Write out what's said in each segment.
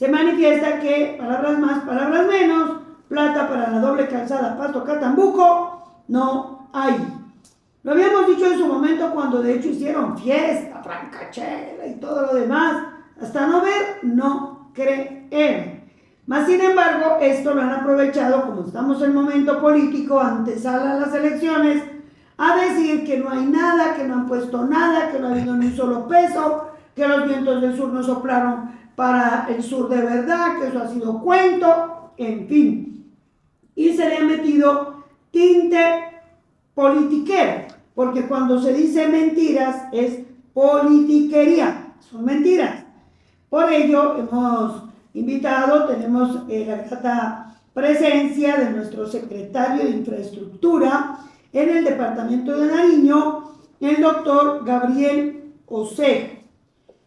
se manifiesta que, palabras más, palabras menos, plata para la doble calzada Pasto-Catambuco no hay. Lo habíamos dicho en su momento cuando de hecho hicieron fiesta, francachela y todo lo demás. Hasta no ver, no creer. Mas sin embargo, esto lo han aprovechado, como estamos en momento político, antesala a las elecciones, a decir que no hay nada, que no han puesto nada, que no ha habido ni un solo peso, que los vientos del sur no soplaron para el sur de verdad, que eso ha sido cuento, en fin. Y se le ha metido tinte politiquero, porque cuando se dice mentiras es politiquería, son mentiras. Por ello hemos invitado, tenemos la grata presencia de nuestro secretario de Infraestructura en el departamento de Nariño, el doctor Gabriel Osejo.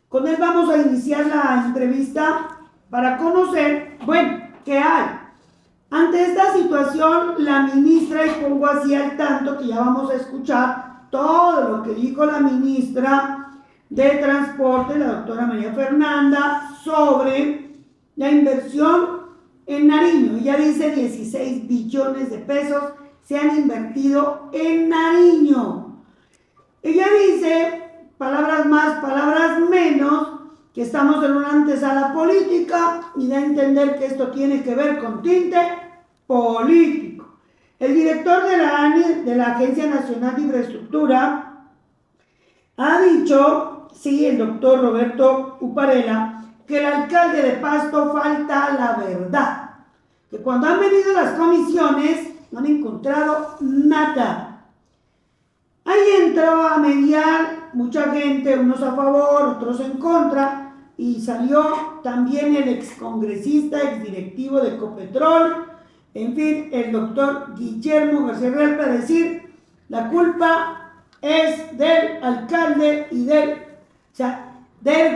Con él vamos a iniciar la entrevista para conocer, bueno, ¿qué hay? Ante esta situación, la ministra, y pongo así al tanto que ya vamos a escuchar todo lo que dijo la ministra de Transporte, la doctora María Fernanda, sobre la inversión en Nariño. Ella dice 16 billones de pesos se han invertido en Nariño. Ella dice, palabras más, palabras menos, que estamos en una antesala política y da a entender que esto tiene que ver con tinte político. El director de la Agencia Nacional de Infraestructura ha dicho, sí, el doctor Roberto Uparela, que el alcalde de Pasto falta la verdad, que cuando han venido las comisiones no han encontrado nada. Ahí entró a mediar mucha gente, unos a favor, otros en contra, y salió también el excongresista, exdirectivo de Ecopetrol, en fin, el doctor Guillermo García Real, para decir, la culpa es del alcalde y del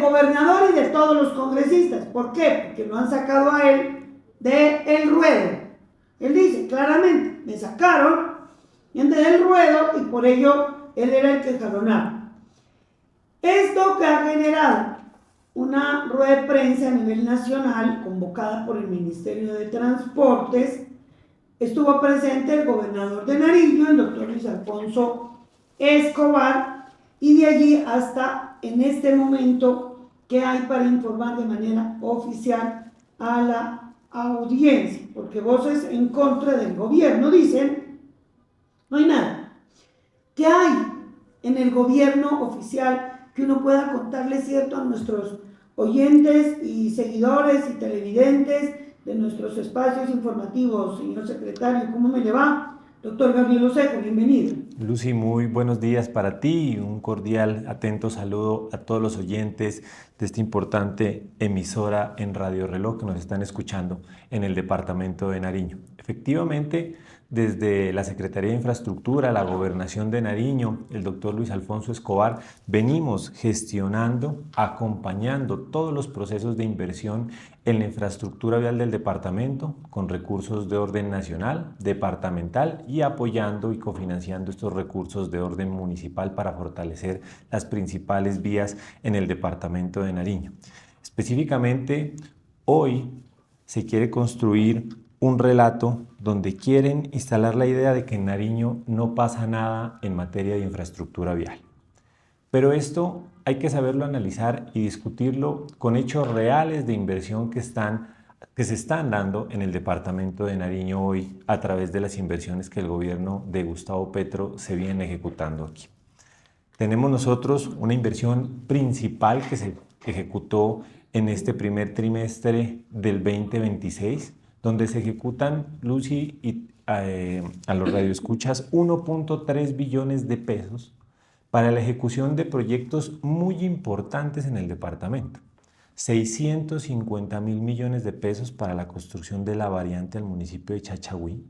gobernador y de todos los congresistas. ¿Por qué? Porque lo han sacado a él del ruedo. Él dice claramente, me sacaron del ruedo y por ello él era el que jalonaba. Esto que ha generado una rueda de prensa a nivel nacional convocada por el Ministerio de Transportes. Estuvo presente el gobernador de Nariño, el doctor Luis Alfonso Escobar, y de allí hasta en este momento que hay para informar de manera oficial a la audiencia, porque voces en contra del gobierno dicen, no hay nada. ¿Qué hay en el gobierno oficial que uno pueda contarle cierto a nuestros oyentes y seguidores y televidentes de nuestros espacios informativos? Señor secretario, ¿cómo me le va? Doctor Gabriel Osejo, bienvenido. Lucy, muy buenos días para ti y un cordial, atento saludo a todos los oyentes de esta importante emisora en Radio Reloj que nos están escuchando en el departamento de Nariño. Efectivamente, desde la Secretaría de Infraestructura, la Gobernación de Nariño, el doctor Luis Alfonso Escobar, venimos gestionando, acompañando todos los procesos de inversión en la infraestructura vial del departamento con recursos de orden nacional, departamental y apoyando y cofinanciando estos recursos de orden municipal para fortalecer las principales vías en el departamento de Nariño. Específicamente, hoy se quiere construir un relato donde quieren instalar la idea de que en Nariño no pasa nada en materia de infraestructura vial. Pero esto hay que saberlo analizar y discutirlo con hechos reales de inversión que se están dando en el departamento de Nariño hoy a través de las inversiones que el gobierno de Gustavo Petro se viene ejecutando aquí. Tenemos nosotros una inversión principal que se ejecutó en este primer trimestre del 2026, donde se ejecutan, Lucy, y a los radioescuchas, 1.3 billones de pesos para la ejecución de proyectos muy importantes en el departamento. 650.000 millones de pesos para la construcción de la variante al municipio de Chachagüí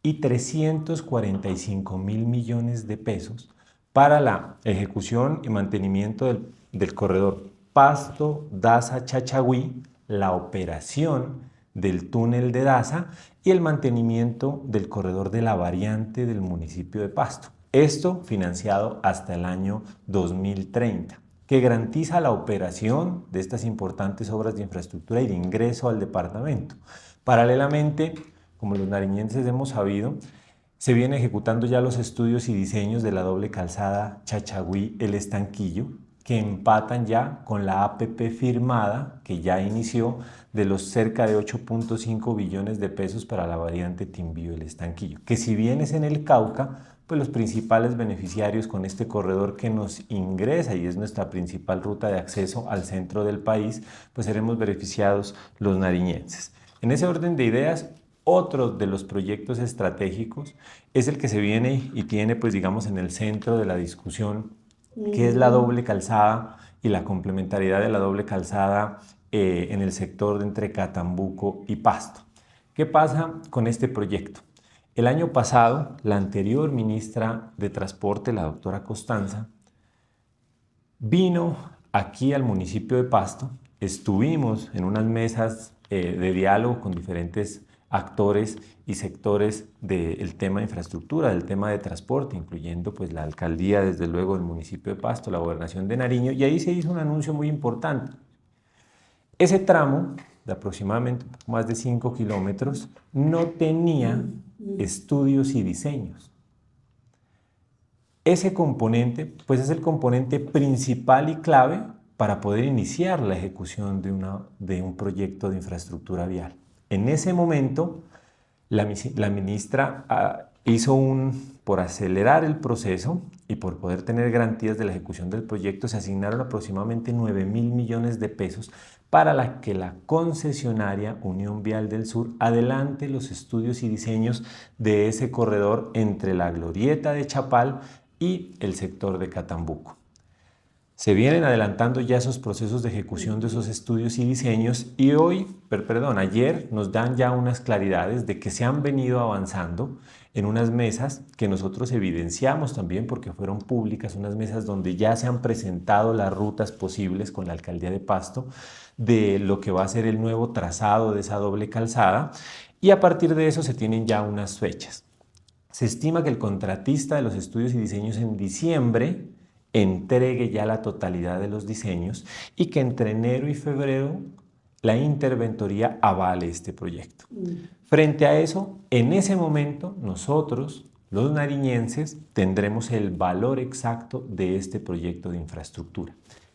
y 345.000 millones de pesos para la ejecución y mantenimiento del corredor Pasto-Daza-Chachagüí, la operación del túnel de Daza y el mantenimiento del corredor de la variante del municipio de Pasto. Esto financiado hasta el año 2030. que garantiza la operación de estas importantes obras de infraestructura y de ingreso al departamento. Paralelamente, como los nariñenses hemos sabido, se vienen ejecutando ya los estudios y diseños de la doble calzada Chachagüí-El Estanquillo, que empatan ya con la APP firmada, que ya inició, de los cerca de 8.5 billones de pesos para la variante Timbío-El Estanquillo, que si bien es en el Cauca, pues los principales beneficiarios con este corredor que nos ingresa y es nuestra principal ruta de acceso al centro del país, pues seremos beneficiados los nariñenses. En ese orden de ideas, otro de los proyectos estratégicos es el que se viene y tiene, pues digamos, en el centro de la discusión, que es la doble calzada y la complementariedad de la doble calzada en el sector de entre Catambuco y Pasto. ¿Qué pasa con este proyecto? El año pasado, la anterior ministra de Transporte, la doctora Costanza, vino aquí al municipio de Pasto, estuvimos en unas mesas de diálogo con diferentes actores y sectores del tema de infraestructura, del tema de transporte, incluyendo pues la alcaldía, desde luego, del municipio de Pasto, la gobernación de Nariño, y ahí se hizo un anuncio muy importante. Ese tramo, de aproximadamente un poco más de 5 kilómetros, no tenía estudios y diseños. Ese componente, pues es el componente principal y clave para poder iniciar la ejecución de un proyecto de infraestructura vial. En ese momento, la ministra hizo por acelerar el proceso y por poder tener garantías de la ejecución del proyecto, se asignaron aproximadamente 9.000 millones de pesos para que la concesionaria Unión Vial del Sur adelante los estudios y diseños de ese corredor entre la glorieta de Chapal y el sector de Catambuco. Se vienen adelantando ya esos procesos de ejecución de esos estudios y diseños y ayer nos dan ya unas claridades de que se han venido avanzando en unas mesas que nosotros evidenciamos también porque fueron públicas, unas mesas donde ya se han presentado las rutas posibles con la alcaldía de Pasto de lo que va a ser el nuevo trazado de esa doble calzada y a partir de eso se tienen ya unas fechas. Se estima que el contratista de los estudios y diseños en diciembre entregue ya la totalidad de los diseños y que entre enero y febrero la interventoría avale este proyecto. Frente a eso, en ese momento nosotros, los nariñenses, tendremos el valor exacto de este proyecto de infraestructura.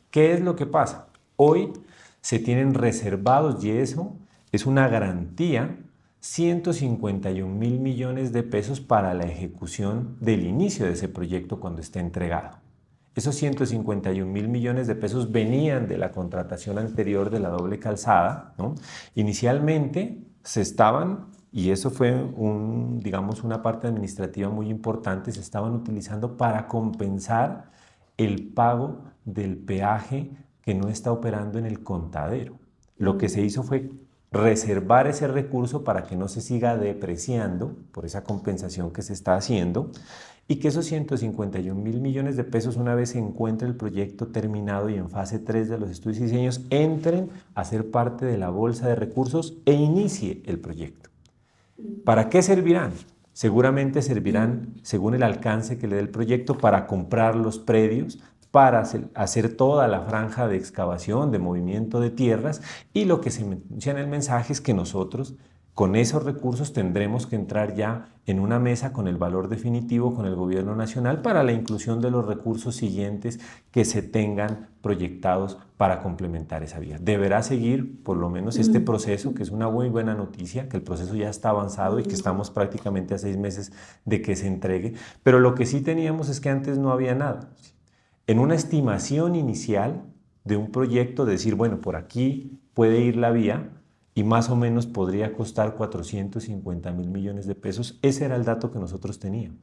¿Qué es lo que pasa? Hoy se tienen reservados, y eso es una garantía, 151.000 millones de pesos para la ejecución del inicio de ese proyecto cuando esté entregado. Esos 151.000 millones de pesos venían de la contratación anterior de la doble calzada, ¿no? Inicialmente se estaban, y eso fue una parte administrativa muy importante, se estaban utilizando para compensar el pago del peaje que no está operando en el contadero. Lo que se hizo fue reservar ese recurso para que no se siga depreciando por esa compensación que se está haciendo y que esos 151.000 millones de pesos, una vez se encuentre el proyecto terminado y en fase 3 de los estudios y diseños, entren a ser parte de la bolsa de recursos e inicie el proyecto. ¿Para qué servirán? Seguramente servirán, según el alcance que le dé el proyecto, para comprar los predios, para hacer toda la franja de excavación, de movimiento de tierras, y lo que se menciona en el mensaje es que nosotros con esos recursos tendremos que entrar ya en una mesa con el valor definitivo con el gobierno nacional para la inclusión de los recursos siguientes que se tengan proyectados para complementar esa vía. Deberá seguir por lo menos este proceso, que es una muy buena noticia, que el proceso ya está avanzado y que estamos prácticamente a 6 meses de que se entregue, pero lo que sí teníamos es que antes no había nada. En una estimación inicial de un proyecto, decir, bueno, por aquí puede ir la vía, y más o menos podría costar 450.000 millones de pesos. Ese era el dato que nosotros teníamos.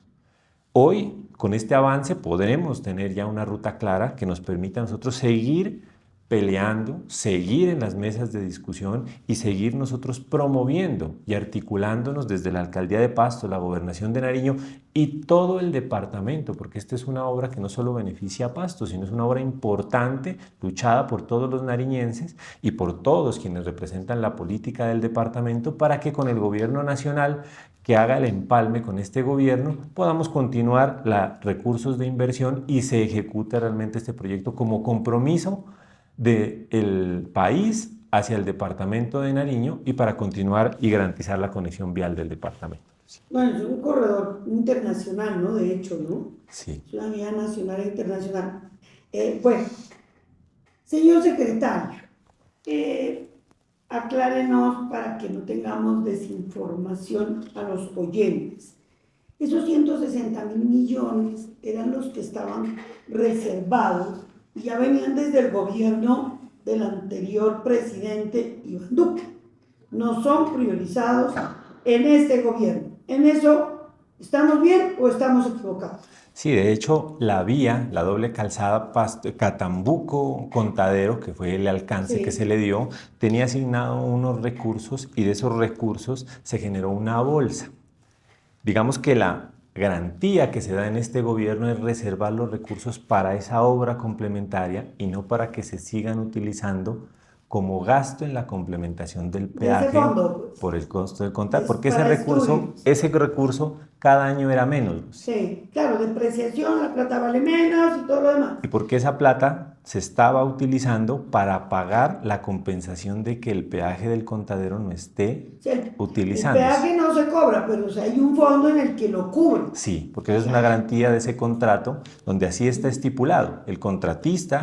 Hoy, con este avance, podremos tener ya una ruta clara que nos permita a nosotros seguir peleando, seguir en las mesas de discusión y seguir nosotros promoviendo y articulándonos desde la Alcaldía de Pasto, la Gobernación de Nariño y todo el departamento, porque esta es una obra que no solo beneficia a Pasto, sino es una obra importante, luchada por todos los nariñenses y por todos quienes representan la política del departamento, para que con el gobierno nacional que haga el empalme con este gobierno, podamos continuar los recursos de inversión y se ejecute realmente este proyecto como compromiso del país hacia el departamento de Nariño y para continuar y garantizar la conexión vial del departamento. Bueno, es un corredor internacional, ¿no? De hecho, ¿no? Sí. Es una vía nacional e internacional. Bueno, señor secretario, aclárenos para que no tengamos desinformación a los oyentes. Esos 160.000 millones eran los que estaban reservados y ya venían desde el gobierno del anterior presidente Iván Duque. No son priorizados en este gobierno. ¿En eso estamos bien o estamos equivocados? Sí, de hecho, la vía, la doble calzada Catambuco-Contadero, que fue el alcance que se le dio, tenía asignado unos recursos y de esos recursos se generó una bolsa. Digamos que la garantía que se da en este gobierno es reservar los recursos para esa obra complementaria y no para que se sigan utilizando como gasto en la complementación del peaje por el costo de contar, porque ese recurso cada año era menos. Sí, claro, depreciación, la plata vale menos y todo lo demás. Y porque esa plata se estaba utilizando para pagar la compensación de que el peaje del contadero no esté utilizándose. El peaje no se cobra, pero hay un fondo en el que lo cubre. Sí, porque esa es una garantía de ese contrato donde así está estipulado. El contratista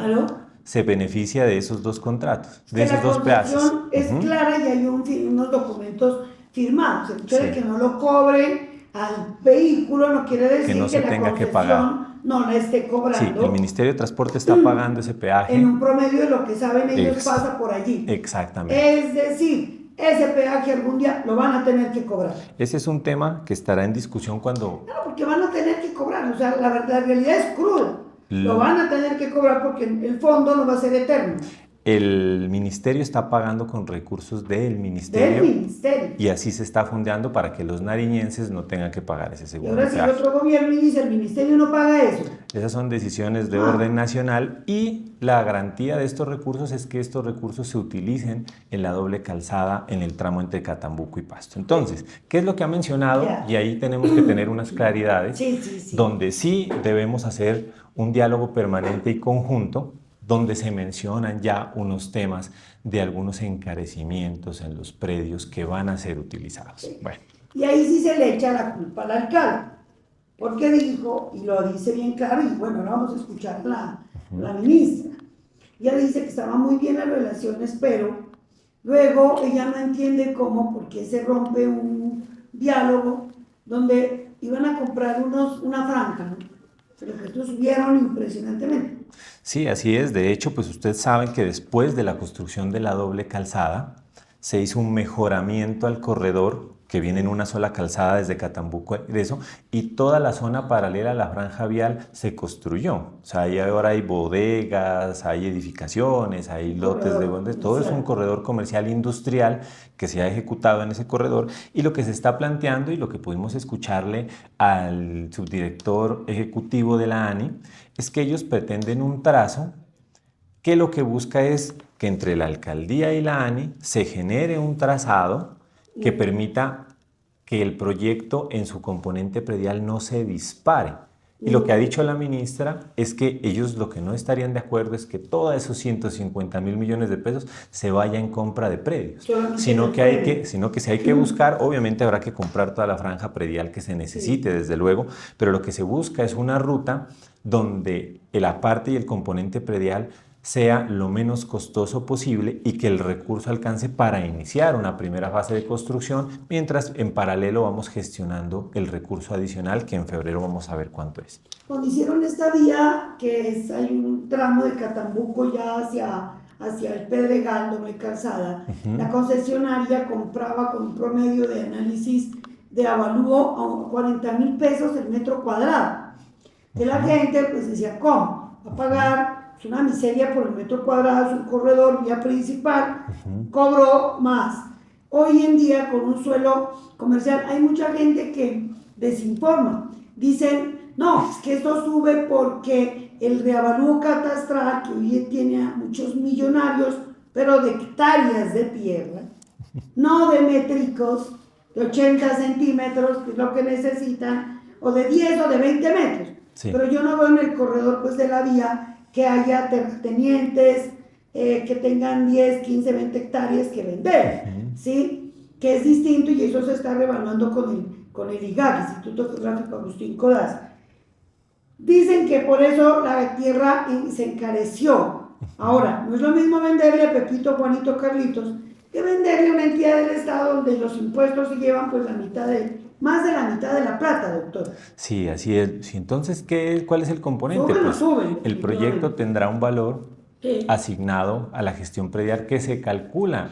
se beneficia de esos dos contratos, de esos dos peajes. La concesión es clara y hay unos documentos firmados. El hecho de que no lo cobre al vehículo no quiere decir que no se tenga que pagar. No la esté cobrando. Sí, el Ministerio de Transporte está pagando ese peaje. En un promedio de lo que saben ellos pasa por allí. Exactamente. Es decir, ese peaje algún día lo van a tener que cobrar. Ese es un tema que estará en discusión cuando... Claro, porque van a tener que cobrar. O sea, la realidad es cruda. Lo van a tener que cobrar porque el fondo no va a ser eterno. El ministerio está pagando con recursos del ministerio. Y así se está fondeando para que los nariñenses no tengan que pagar ese segundo peaje. Y ahora si otro gobierno y dice el ministerio no paga eso. Esas son decisiones de orden nacional y la garantía de estos recursos es que estos recursos se utilicen en la doble calzada en el tramo entre Catambuco y Pasto. Entonces, ¿qué es lo que ha mencionado? Y ahí tenemos que tener unas claridades donde sí debemos hacer un diálogo permanente y conjunto, donde se mencionan ya unos temas de algunos encarecimientos en los predios que van a ser utilizados. Bueno. Y ahí sí se le echa la culpa al alcalde, porque dijo, y lo dice bien claro, y bueno, ahora vamos a escuchar la ministra. Ella dice que estaban muy bien las relaciones, pero luego ella no entiende cómo, porque se rompe un diálogo donde iban a comprar una franja, ¿no? Pero que estos subieron impresionantemente. Sí, así es. De hecho, pues ustedes saben que después de la construcción de la doble calzada, se hizo un mejoramiento al corredor que viene en una sola calzada desde Catambuco a Egreso y toda la zona paralela a la franja vial se construyó. O sea, ahí ahora hay bodegas, hay edificaciones, hay lotes de bodegas, todo es un corredor comercial industrial que se ha ejecutado en ese corredor y lo que se está planteando y lo que pudimos escucharle al subdirector ejecutivo de la ANI es que ellos pretenden un trazo que lo que busca es que entre la alcaldía y la ANI se genere un trazado que permita que el proyecto en su componente predial no se dispare. Y lo que ha dicho la ministra es que ellos lo que no estarían de acuerdo es que todos esos 150.000 millones de pesos se vaya en compra de predios, sino que si hay que buscar, obviamente habrá que comprar toda la franja predial que se necesite, desde luego, pero lo que se busca es una ruta donde la parte y el componente predial sea lo menos costoso posible y que el recurso alcance para iniciar una primera fase de construcción, mientras en paralelo vamos gestionando el recurso adicional que en febrero vamos a ver cuánto es. Cuando hicieron esta vía, hay un tramo de Catambuco ya hacia el Pedregal, donde hay calzada, la concesionaria compraba con un promedio de análisis de avalúo a 40.000 pesos el metro cuadrado. Que la gente pues decía, ¿cómo? ¿Va a pagar es una miseria por el metro cuadrado, es un corredor, vía principal, cobró más. Hoy en día, con un suelo comercial, hay mucha gente que desinforma. Dicen, no, es que esto sube porque el reavalúo catastral, que hoy tiene a muchos millonarios, pero de hectáreas de tierra, no de métricos, de 80 centímetros, que es lo que necesitan, o de 10 o de 20 metros. Sí. Pero yo no veo en el corredor pues, de la vía que haya terratenientes que tengan 10, 15, 20 hectáreas que vender, ¿sí? Que es distinto y eso se está revaluando con el IGAC, Instituto Geográfico Agustín Codazzi. Dicen que por eso la tierra se encareció. Ahora, no es lo mismo venderle a Pepito, Juanito, Carlitos, que venderle a una entidad del Estado donde los impuestos se llevan pues más de la mitad de la plata, doctor. Sí, así es. Sí, entonces, ¿cuál es el componente? Suben, pues suben, el proyecto tendrá un valor asignado a la gestión predial que se calcula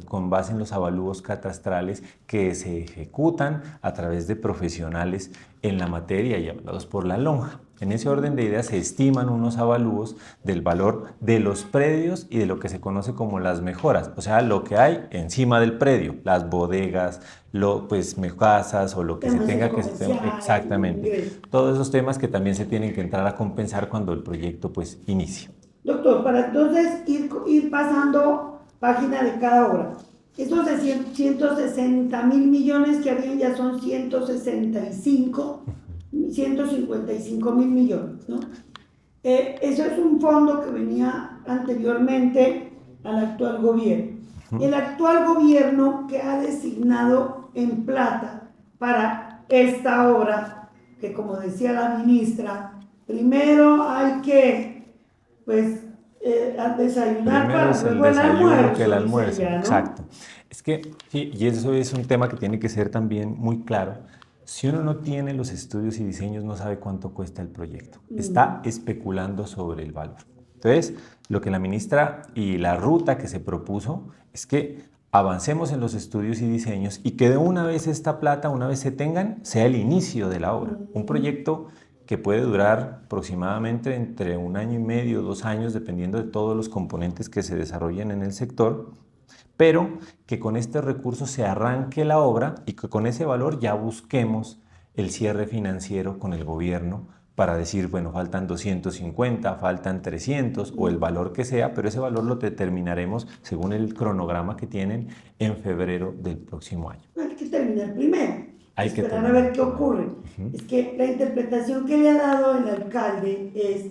con base en los avalúos catastrales que se ejecutan a través de profesionales en la materia y avalados por la lonja. En ese orden de ideas se estiman unos avalúos del valor de los predios y de lo que se conoce como las mejoras, o sea, lo que hay encima del predio, las bodegas, casas o lo que se tenga que hacer. Exactamente. Todos esos temas que también se tienen que entrar a compensar cuando el proyecto pues inicia. Doctor, para entonces ir pasando página de cada obra. Estos de 160.000 millones que habían ya son 155.000 millones, ¿no? Eso es un fondo que venía anteriormente al actual gobierno. El actual gobierno que ha designado en plata para esta obra, que como decía la ministra, primero hay que al desayunar primero para luego el almuerzo, que el almuerzo, ella, ¿no? Exacto. Es que, sí, y eso es un tema que tiene que ser también muy claro. Si uno no tiene los estudios y diseños, no sabe cuánto cuesta el proyecto. Está especulando sobre el valor. Entonces, lo que la ministra y la ruta que se propuso es que avancemos en los estudios y diseños y que de una vez esta plata, una vez se tengan, sea el inicio de la obra. Un proyecto que puede durar aproximadamente entre 1 año y medio, 2 años, dependiendo de todos los componentes que se desarrollen en el sector, pero que con este recurso se arranque la obra y que con ese valor ya busquemos el cierre financiero con el gobierno para decir, bueno, faltan 250, faltan 300 o el valor que sea, pero ese valor lo determinaremos según el cronograma que tienen en febrero del próximo año. Hay que terminar primero. Hay que esperar a ver qué ocurre. Es que la interpretación que le ha dado el alcalde es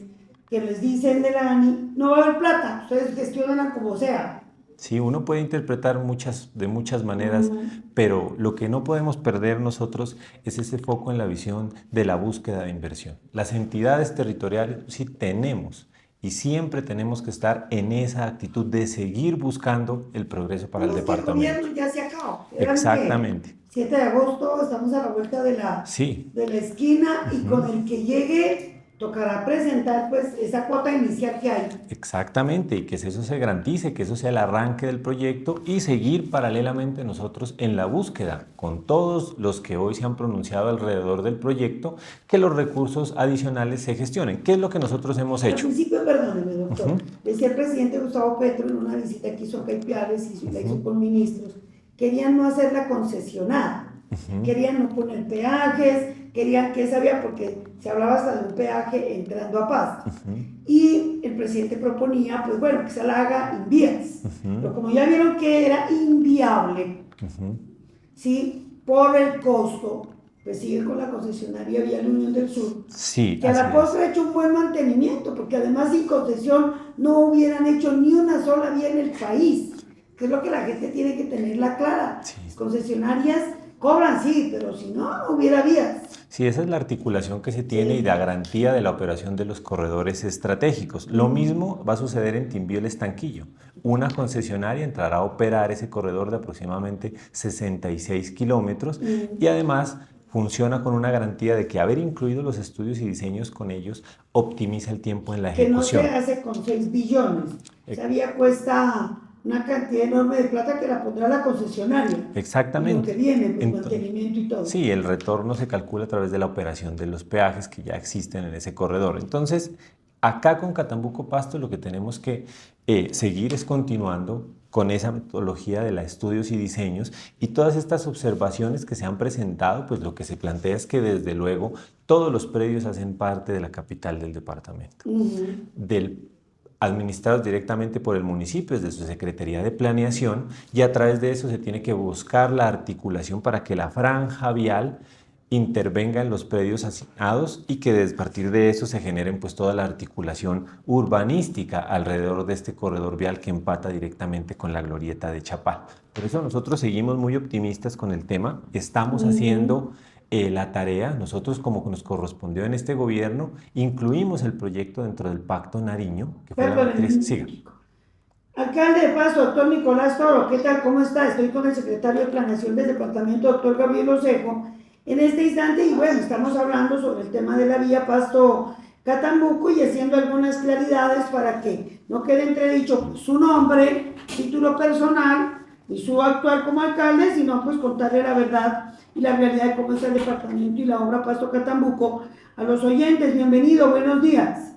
que les dicen de la ANI, no va a haber plata, ustedes gestionan como sea. Sí, uno puede interpretar de muchas maneras, pero lo que no podemos perder nosotros es ese foco en la visión de la búsqueda de inversión. Las entidades territoriales sí tenemos y siempre tenemos que estar en esa actitud de seguir buscando el progreso para el departamento. El gobierno ya se acabó. Exactamente. 7 de agosto estamos a la vuelta de la esquina y con el que llegue tocará presentar pues esa cuota inicial que hay. Exactamente, y que eso se garantice, que eso sea el arranque del proyecto y seguir paralelamente nosotros en la búsqueda con todos los que hoy se han pronunciado alrededor del proyecto, que los recursos adicionales se gestionen. ¿Qué es lo que nosotros hemos hecho? Al principio, perdóneme, doctor, decía el presidente Gustavo Petro en una visita que hizo a Caipiales y la hizo con ministros, querían no hacerla concesionada, querían no poner peajes, querían que sabía porque se hablaba hasta de un peaje entrando a Paz. Y el presidente proponía, pues bueno, que se la haga en vías. Pero como ya vieron que era inviable, ¿sí? Por el costo, pues sigue con la concesionaria Vial Unión del Sur, que a la postre ha hecho un buen mantenimiento, porque además sin concesión no hubieran hecho ni una sola vía en el país, que es lo que la gente tiene que tenerla clara. Las concesionarias cobran, sí, pero si no, no hubiera vías. Sí, esa es la articulación que se tiene y la garantía de la operación de los corredores estratégicos. Lo mismo va a suceder en Timbío El Estanquillo. Una concesionaria entrará a operar ese corredor de aproximadamente 66 kilómetros y además funciona con una garantía de que haber incluido los estudios y diseños con ellos optimiza el tiempo en la ejecución. Que no se hace con 6 billones. Sabía cuesta una cantidad enorme de plata que la pondrá la concesionaria. Exactamente. Y lo que viene, pues, mantenimiento y todo. Sí, el retorno se calcula a través de la operación de los peajes que ya existen en ese corredor. Entonces, Acá con Catambuco Pasto lo que tenemos que seguir es continuando con esa metodología de la estudios y diseños y todas estas observaciones que se han presentado, pues lo que se plantea es que desde luego todos los predios hacen parte de la capital del departamento, administrados directamente por el municipio desde su Secretaría de Planeación, y a través de eso se tiene que buscar la articulación para que la franja vial intervenga en los predios asignados y que a partir de eso se generen pues toda la articulación urbanística alrededor de este corredor vial que empata directamente con la glorieta de Chapal. Por eso nosotros seguimos muy optimistas con el tema, estamos haciendo la tarea, nosotros como nos correspondió en este gobierno, incluimos el proyecto dentro del Pacto Nariño, que fue la matriz. Siga. Alcalde de Pasto, doctor Nicolás Toro, ¿qué tal? ¿Cómo está? Estoy con el secretario de Planeación del departamento, doctor Gabriel Osejo, en este instante, y bueno, estamos hablando sobre el tema de la vía Pasto-Catambuco y haciendo algunas claridades para que no quede entredicho su nombre, título personal y su actual como alcalde, sino pues contarle la verdad y la realidad de cómo es el departamento y la obra Pasto-Catambuco a los oyentes. Bienvenido, buenos días.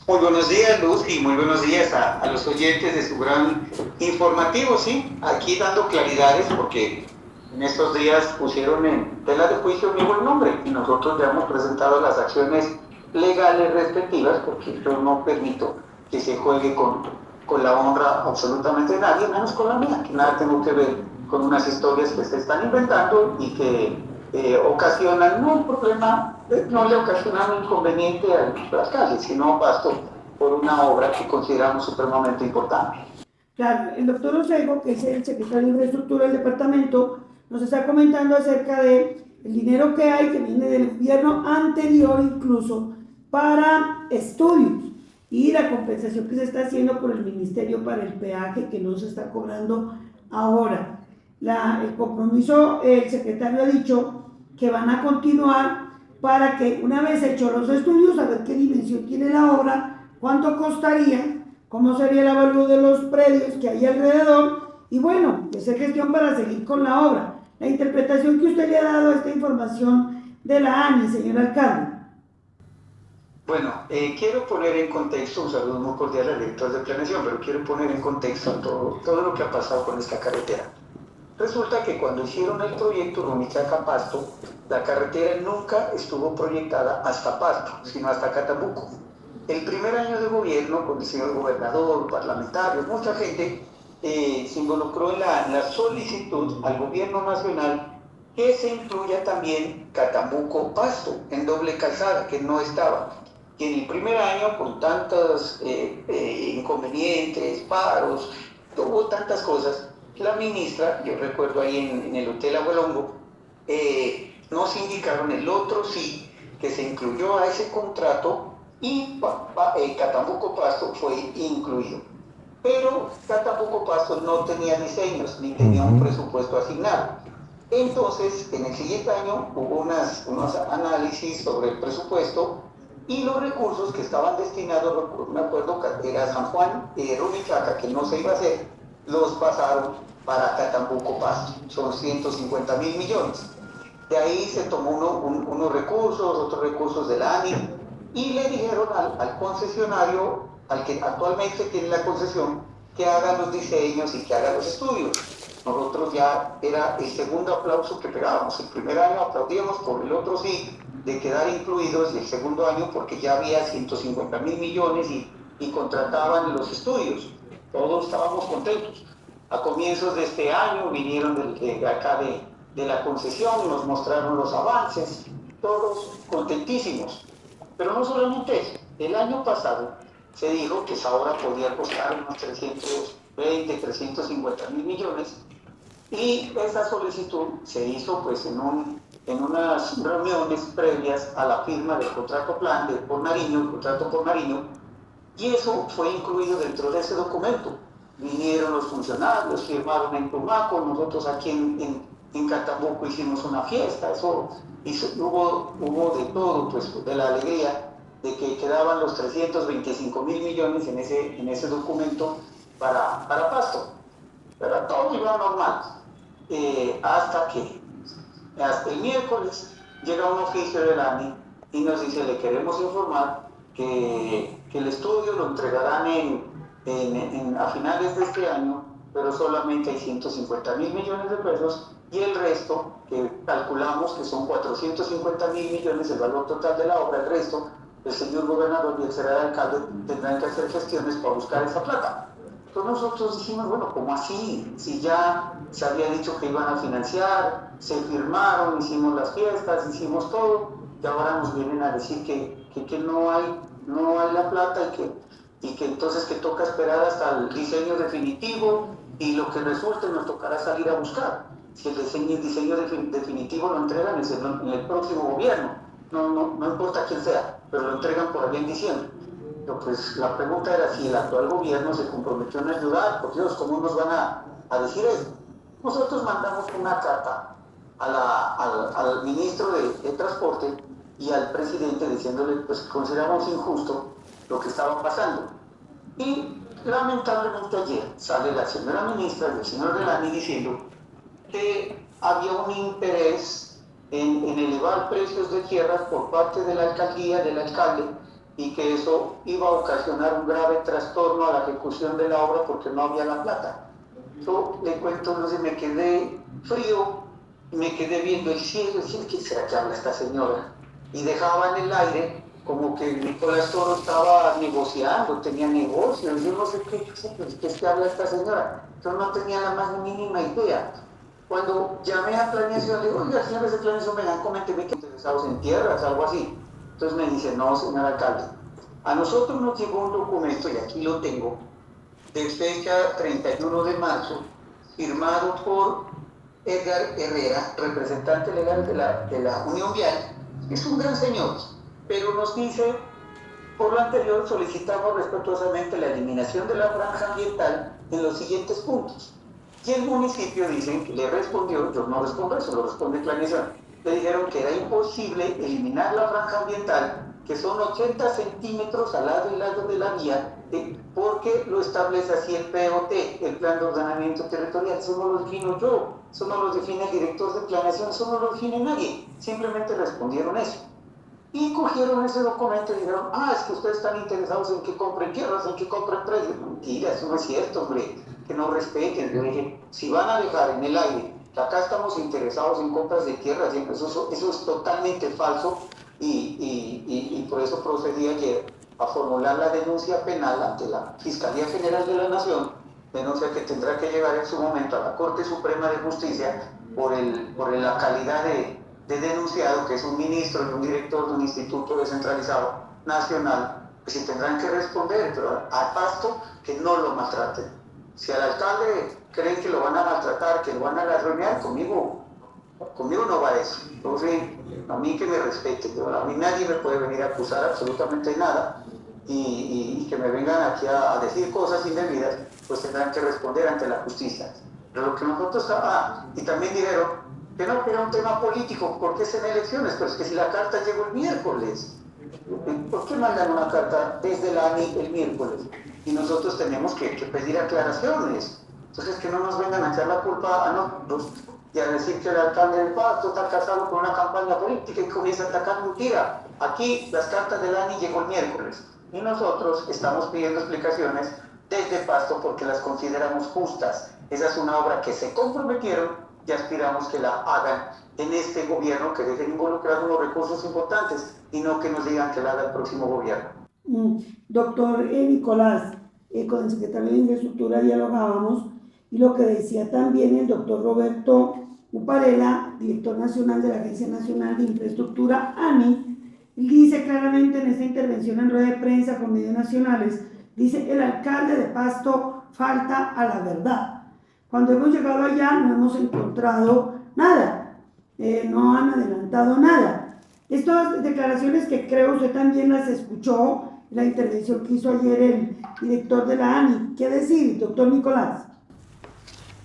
Muy buenos días, Luz, y muy buenos días a los oyentes de su gran informativo, ¿sí? Aquí dando claridades porque en estos días pusieron en tela de juicio mi buen nombre y nosotros ya hemos presentado las acciones legales respectivas porque yo no permito que se juegue con la honra absolutamente de nadie, menos con la mía, que nada tengo que ver con unas historias que se están inventando y que ocasionan no un problema, no le ocasionan un inconveniente a las calles, sino a Pasto por una obra que consideramos supremamente importante. Claro, el doctor Osejo, que es el secretario de Infraestructura del departamento, nos está comentando acerca de el dinero que hay, que viene del gobierno anterior incluso, para estudios y la compensación que se está haciendo por el ministerio para el peaje que no se está cobrando ahora. El compromiso, el secretario ha dicho que van a continuar para que una vez hechos los estudios, a ver qué dimensión tiene la obra, cuánto costaría, cómo sería el avalúo de los predios que hay alrededor y bueno, hacer gestión para seguir con la obra. La interpretación que usted le ha dado a esta información de la ANI, señor alcalde. Bueno, quiero poner en contexto, un saludo muy cordial al director de planeación, pero quiero poner en contexto todo lo que ha pasado con esta carretera. Resulta que cuando hicieron el proyecto Rumichaca-Pasto, la carretera nunca estuvo proyectada hasta Pasto, sino hasta Catambuco. El primer año de gobierno, con el señor gobernador, parlamentarios, mucha gente se involucró en la solicitud al gobierno nacional que se incluya también Catambuco-Pasto en doble calzada, que no estaba. Y en el primer año, con tantos inconvenientes, paros, tuvo tantas cosas, la ministra, yo recuerdo ahí en el Hotel Agualongo, nos indicaron el otro sí, que se incluyó a ese contrato y Catambuco Pasto fue incluido. Pero Catambuco Pasto no tenía diseños ni tenía un presupuesto asignado. Entonces, en el siguiente año hubo unos análisis sobre el presupuesto y los recursos que estaban destinados, me acuerdo que era San Juan y Rumichaca, que no se iba a hacer, los pasaron para Catambuco Pasto, son 150.000 millones. De ahí se tomó unos recursos, otros recursos de la ANI, y le dijeron al concesionario, al que actualmente tiene la concesión, que haga los diseños y que haga los estudios. Nosotros ya era el segundo aplauso que pegábamos. El primer año aplaudíamos, por el otro sí, de quedar incluidos, y el segundo año porque ya había 150.000 millones y contrataban los estudios. Todos estábamos contentos. A comienzos de este año vinieron de acá de la concesión, nos mostraron los avances, todos contentísimos. Pero no solamente eso, el año pasado se dijo que esa obra podía costar unos 350.000 millones y esa solicitud se hizo pues en unas reuniones previas a la firma del contrato plan el contrato por Nariño, y eso fue incluido dentro de ese documento. Vinieron los funcionarios, firmaron en Tumaco, nosotros aquí en Catambuco hicimos una fiesta, hubo de todo, pues de la alegría de que quedaban los 325.000 millones en ese documento para Pasto. Pero todo iba normal, hasta el miércoles llega un oficio del ANI y nos dice: le queremos informar que el estudio lo entregarán a finales de este año, pero solamente hay 150.000 millones de pesos, y el resto, que calculamos que son 450.000 millones el valor total de la obra, el resto, el señor gobernador y el señor alcalde tendrán que hacer gestiones para buscar esa plata. Entonces nosotros dijimos, bueno, ¿cómo así? Si ya se había dicho que iban a financiar, se firmaron, hicimos las fiestas, hicimos todo, y ahora nos vienen a decir que no hay la plata y que entonces que toca esperar hasta el diseño definitivo, y lo que resulte nos tocará salir a buscar. Si el diseño definitivo lo entregan en el próximo gobierno, no importa quién sea, pero lo entregan por allá en diciembre. Pero pues la pregunta era si el actual gobierno se comprometió en ayudar. Por Dios, ¿cómo nos van a decir eso? Nosotros mandamos una carta al ministro de Transporte y al presidente diciéndole pues consideramos injusto lo que estaba pasando. Y lamentablemente ayer sale la señora ministra y el señor Delany diciendo que había un interés en elevar precios de tierras por parte de la alcaldía, del alcalde, y que eso iba a ocasionar un grave trastorno a la ejecución de la obra porque no había la plata. Yo le cuento, no sé, me quedé frío, me quedé viendo el cielo y decía, ¿qué será que habla esta señora? Y dejaba en el aire como que Nicolás Toro estaba negociando, tenía negocios, yo no sé qué habla esta señora. Yo no tenía la más mínima idea. Cuando llamé a planeación, le digo, oiga, señores de planeación, vengan, coméntenme que interesados en tierras, algo así. Entonces me dice, no, señor alcalde, a nosotros nos llegó un documento, y aquí lo tengo, de fecha 31 de marzo, firmado por Edgar Herrera, representante legal de la Unión Vial. Es un gran señor, pero nos dice, por lo anterior solicitamos respetuosamente la eliminación de la franja ambiental en los siguientes puntos. Y el municipio dice que le respondió, yo no respondo eso, lo responde planeación. Le dijeron que era imposible eliminar la franja ambiental, que son 80 centímetros al lado y lado de la vía, porque lo establece así el POT, el Plan de Ordenamiento Territorial. Eso no lo defino yo, eso no lo define el director de planeación, eso no lo define nadie. Simplemente respondieron eso. Y cogieron ese documento y dijeron, es que ustedes están interesados en que compren tierras, en que compren precios. Mentira, eso no es cierto, hombre, que no respeten. Yo dije, si van a dejar en el aire que acá estamos interesados en compras de tierras, eso es totalmente falso, y por eso procedí ayer a formular la denuncia penal ante la Fiscalía General de la Nación, denuncia que tendrá que llegar en su momento a la Corte Suprema de Justicia por la calidad de denunciado, que es un ministro y un director de un instituto descentralizado nacional, pues sí tendrán que responder, pero a Pasto que no lo maltraten. Si al alcalde creen que lo van a maltratar, que lo van a garroñar, conmigo no va eso. Entonces, a mí que me respete, pero a mí nadie me puede venir a acusar absolutamente nada, y que me vengan aquí a decir cosas indebidas, pues tendrán que responder ante la justicia. Pero lo que nosotros, y también dijeron que no, que era un tema político, porque es en elecciones, pero es que si la carta llegó el miércoles, ¿por qué mandan una carta desde la ANI el miércoles? Y nosotros tenemos que pedir aclaraciones. Entonces, que no nos vengan a echar la culpa a nosotros y a decir que el alcalde del Pasto está casado con una campaña política y comienza a atacar mentira. Aquí las cartas del ANI llegó el miércoles y nosotros estamos pidiendo explicaciones desde Pasto porque las consideramos justas. Esa es una obra que se comprometieron y aspiramos que la hagan en este gobierno, que dejen involucrar unos recursos importantes y no que nos digan que la haga el próximo gobierno. Doctor Nicolás, con el secretario de Infraestructura dialogábamos, y lo que decía también el doctor Roberto Uparela, director nacional de la Agencia Nacional de Infraestructura, ANI, dice claramente en esta intervención en rueda de prensa con medios nacionales, dice, el alcalde de Pasto falta a la verdad. Cuando hemos llegado allá no hemos encontrado nada, no han adelantado nada. Estas declaraciones que creo usted también las escuchó, la intervención que hizo ayer el director de la ANI. ¿Qué decir, doctor Nicolás?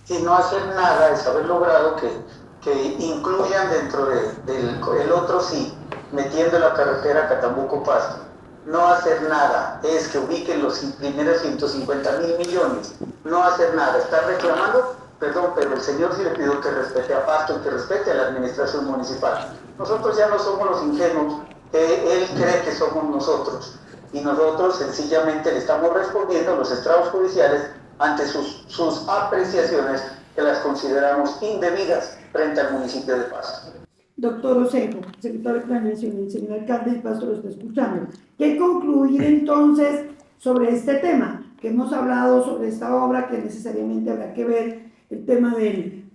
Y no hacer nada es haber logrado que incluyan dentro del otro sí, metiendo la carretera Catambuco-Pasto. No hacer nada es que ubiquen los primeros 150.000 millones. No hacer nada, estar reclamando, perdón, pero el señor sí le pidió que respete a Pasto y que respete a la administración municipal. Nosotros ya no somos los ingenuos, él cree que somos nosotros. y nosotros sencillamente le estamos respondiendo los estrados judiciales ante sus apreciaciones que las consideramos indebidas frente al municipio de Pasto. Doctor Osejo, secretario de Planeación, el señor alcalde de Pasto lo está escuchando. ¿Qué concluir entonces sobre este tema? Que hemos hablado sobre esta obra, que necesariamente habrá que ver el tema de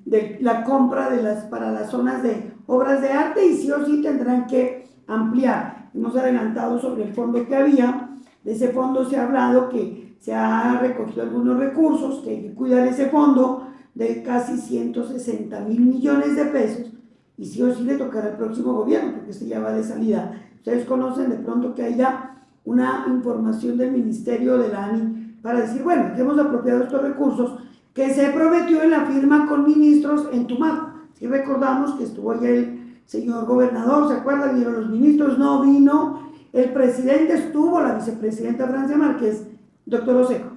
la compra para las zonas de obras de arte, y sí o sí tendrán que ampliar. Hemos adelantado sobre el fondo que había. De ese fondo se ha hablado que se ha recogido algunos recursos, que hay que cuidar ese fondo de casi 160.000 millones de pesos, y sí o sí le tocará al próximo gobierno, porque este ya va de salida. Ustedes conocen de pronto que haya una información del Ministerio de la ANI para decir, bueno, que hemos apropiado estos recursos que se prometió en la firma con ministros en Tumaco. Si recordamos que estuvo allá el señor gobernador, ¿se acuerdan? Vinieron los ministros, no vino el presidente, estuvo la vicepresidenta Francia Márquez. Doctor Osejo.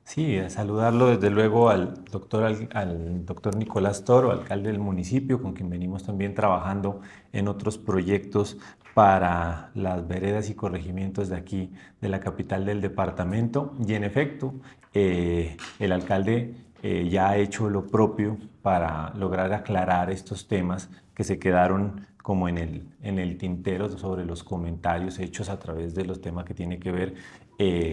Sí, a saludarlo desde luego al doctor Nicolás Toro, alcalde del municipio, con quien venimos también trabajando en otros proyectos para las veredas y corregimientos de aquí, de la capital del departamento. Y en efecto, el alcalde ya ha hecho lo propio para lograr aclarar estos temas que se quedaron como en el tintero sobre los comentarios hechos a través de los temas que tiene que ver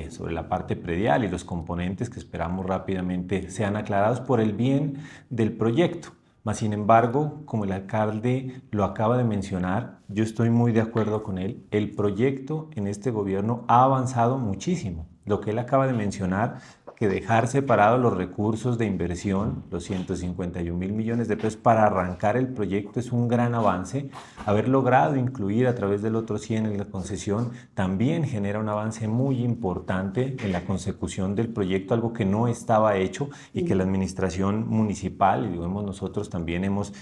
sobre la parte predial y los componentes que esperamos rápidamente sean aclarados por el bien del proyecto. Mas, sin embargo, como el alcalde lo acaba de mencionar, yo estoy muy de acuerdo con él. El proyecto en este gobierno ha avanzado muchísimo. Lo que él acaba de mencionar, que dejar separados los recursos de inversión, los 151.000 millones de pesos para arrancar el proyecto, es un gran avance. Haber logrado incluir a través del otro 100 en la concesión también genera un avance muy importante en la consecución del proyecto, algo que no estaba hecho y que la administración municipal, y digamos nosotros también hemos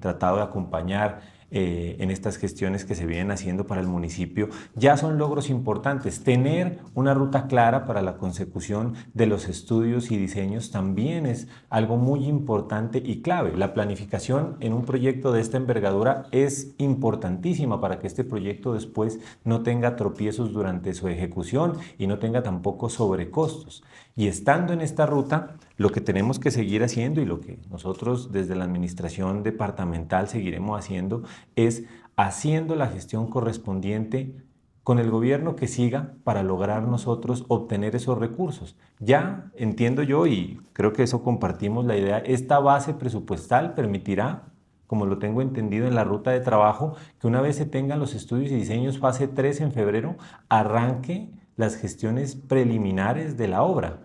tratado de acompañar en estas gestiones que se vienen haciendo para el municipio. Ya son logros importantes. Tener una ruta clara para la consecución de los estudios y diseños también es algo muy importante y clave. La planificación en un proyecto de esta envergadura es importantísima para que este proyecto después no tenga tropiezos durante su ejecución y no tenga tampoco sobrecostos. Y estando en esta ruta, lo que tenemos que seguir haciendo y lo que nosotros desde la administración departamental seguiremos haciendo es haciendo la gestión correspondiente con el gobierno que siga para lograr nosotros obtener esos recursos. Ya entiendo yo, y creo que eso compartimos la idea, esta base presupuestal permitirá, como lo tengo entendido en la ruta de trabajo, que una vez se tengan los estudios y diseños fase 3 en febrero, arranque las gestiones preliminares de la obra,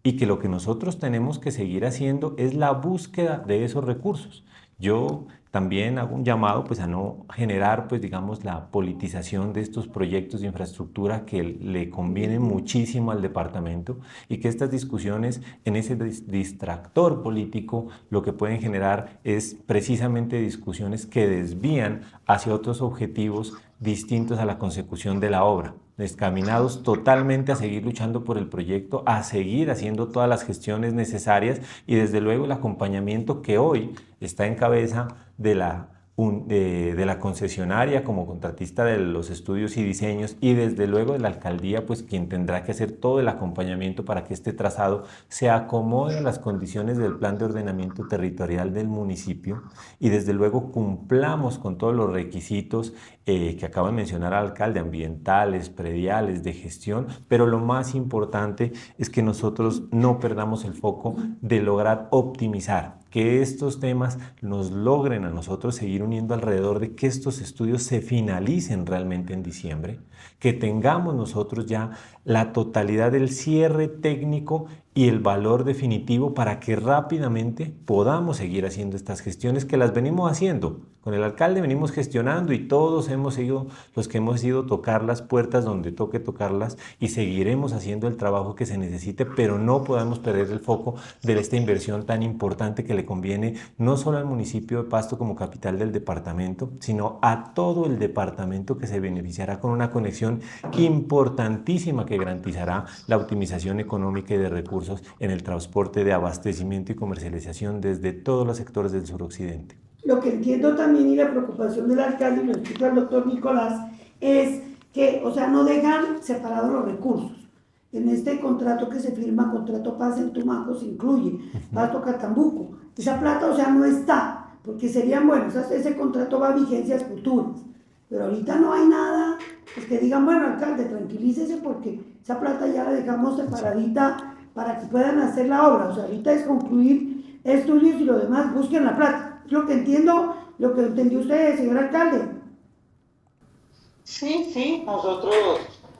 y que lo que nosotros tenemos que seguir haciendo es la búsqueda de esos recursos. Yo también hago un llamado pues, a no generar pues, digamos, la politización de estos proyectos de infraestructura que le conviene muchísimo al departamento, y que estas discusiones en ese distractor político lo que pueden generar es precisamente discusiones que desvían hacia otros objetivos distintos a la consecución de la obra, descaminados totalmente a seguir luchando por el proyecto, a seguir haciendo todas las gestiones necesarias y desde luego el acompañamiento que hoy está en cabeza de la concesionaria como contratista de los estudios y diseños, y desde luego de la alcaldía, pues quien tendrá que hacer todo el acompañamiento para que este trazado se acomode a las condiciones del plan de ordenamiento territorial del municipio, y desde luego cumplamos con todos los requisitos que acaba de mencionar el alcalde, ambientales, prediales, de gestión, pero lo más importante es que nosotros no perdamos el foco de lograr optimizar, que estos temas nos logren a nosotros seguir uniendo alrededor de que estos estudios se finalicen realmente en diciembre, que tengamos nosotros ya la totalidad del cierre técnico y el valor definitivo para que rápidamente podamos seguir haciendo estas gestiones que las venimos haciendo. Con el alcalde venimos gestionando y todos hemos sido los que hemos ido a tocar las puertas donde toque tocarlas, y seguiremos haciendo el trabajo que se necesite, pero no podemos perder el foco de esta inversión tan importante que le conviene no solo al municipio de Pasto como capital del departamento, sino a todo el departamento, que se beneficiará con una conexión importantísima que garantizará la optimización económica y de recursos en el transporte de abastecimiento y comercialización desde todos los sectores del suroccidente. Lo que entiendo también, y la preocupación del alcalde, y lo explica el doctor Nicolás, es que, o sea, no dejan separados los recursos. En este contrato que se firma, contrato paz en Tumaco, se incluye Pasto Catambuco. Esa plata, o sea, no está, porque serían buenos, ese contrato va a vigencias futuras. Pero ahorita no hay nada, pues que digan, bueno, alcalde, tranquilícese porque esa plata ya la dejamos separadita para que puedan hacer la obra. O sea, ahorita es concluir estudios y lo demás, busquen la plata. Es lo que entiendo, lo que entendió usted, señor alcalde. Sí, sí, nosotros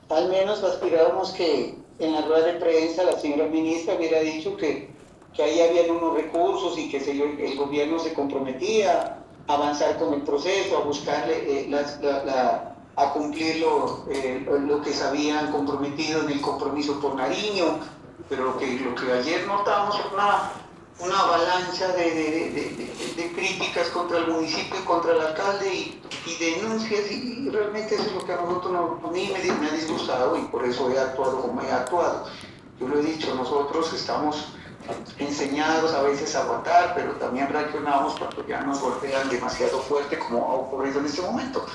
al menos aspirábamos que en la rueda de prensa la señora ministra hubiera dicho que ahí habían unos recursos y que el gobierno se comprometía a avanzar con el proceso, a buscarle, a cumplir lo que se habían comprometido en el compromiso por Nariño, pero lo que ayer notamos fue una avalancha de críticas contra el municipio y contra el alcalde y denuncias, y realmente eso es lo que a nosotros, a mí me ha disgustado, y por eso he actuado como he actuado. Yo lo he dicho, nosotros estamos enseñados a veces a aguantar, pero también reaccionamos cuando ya nos golpean demasiado fuerte, como ha ocurrido en este momento.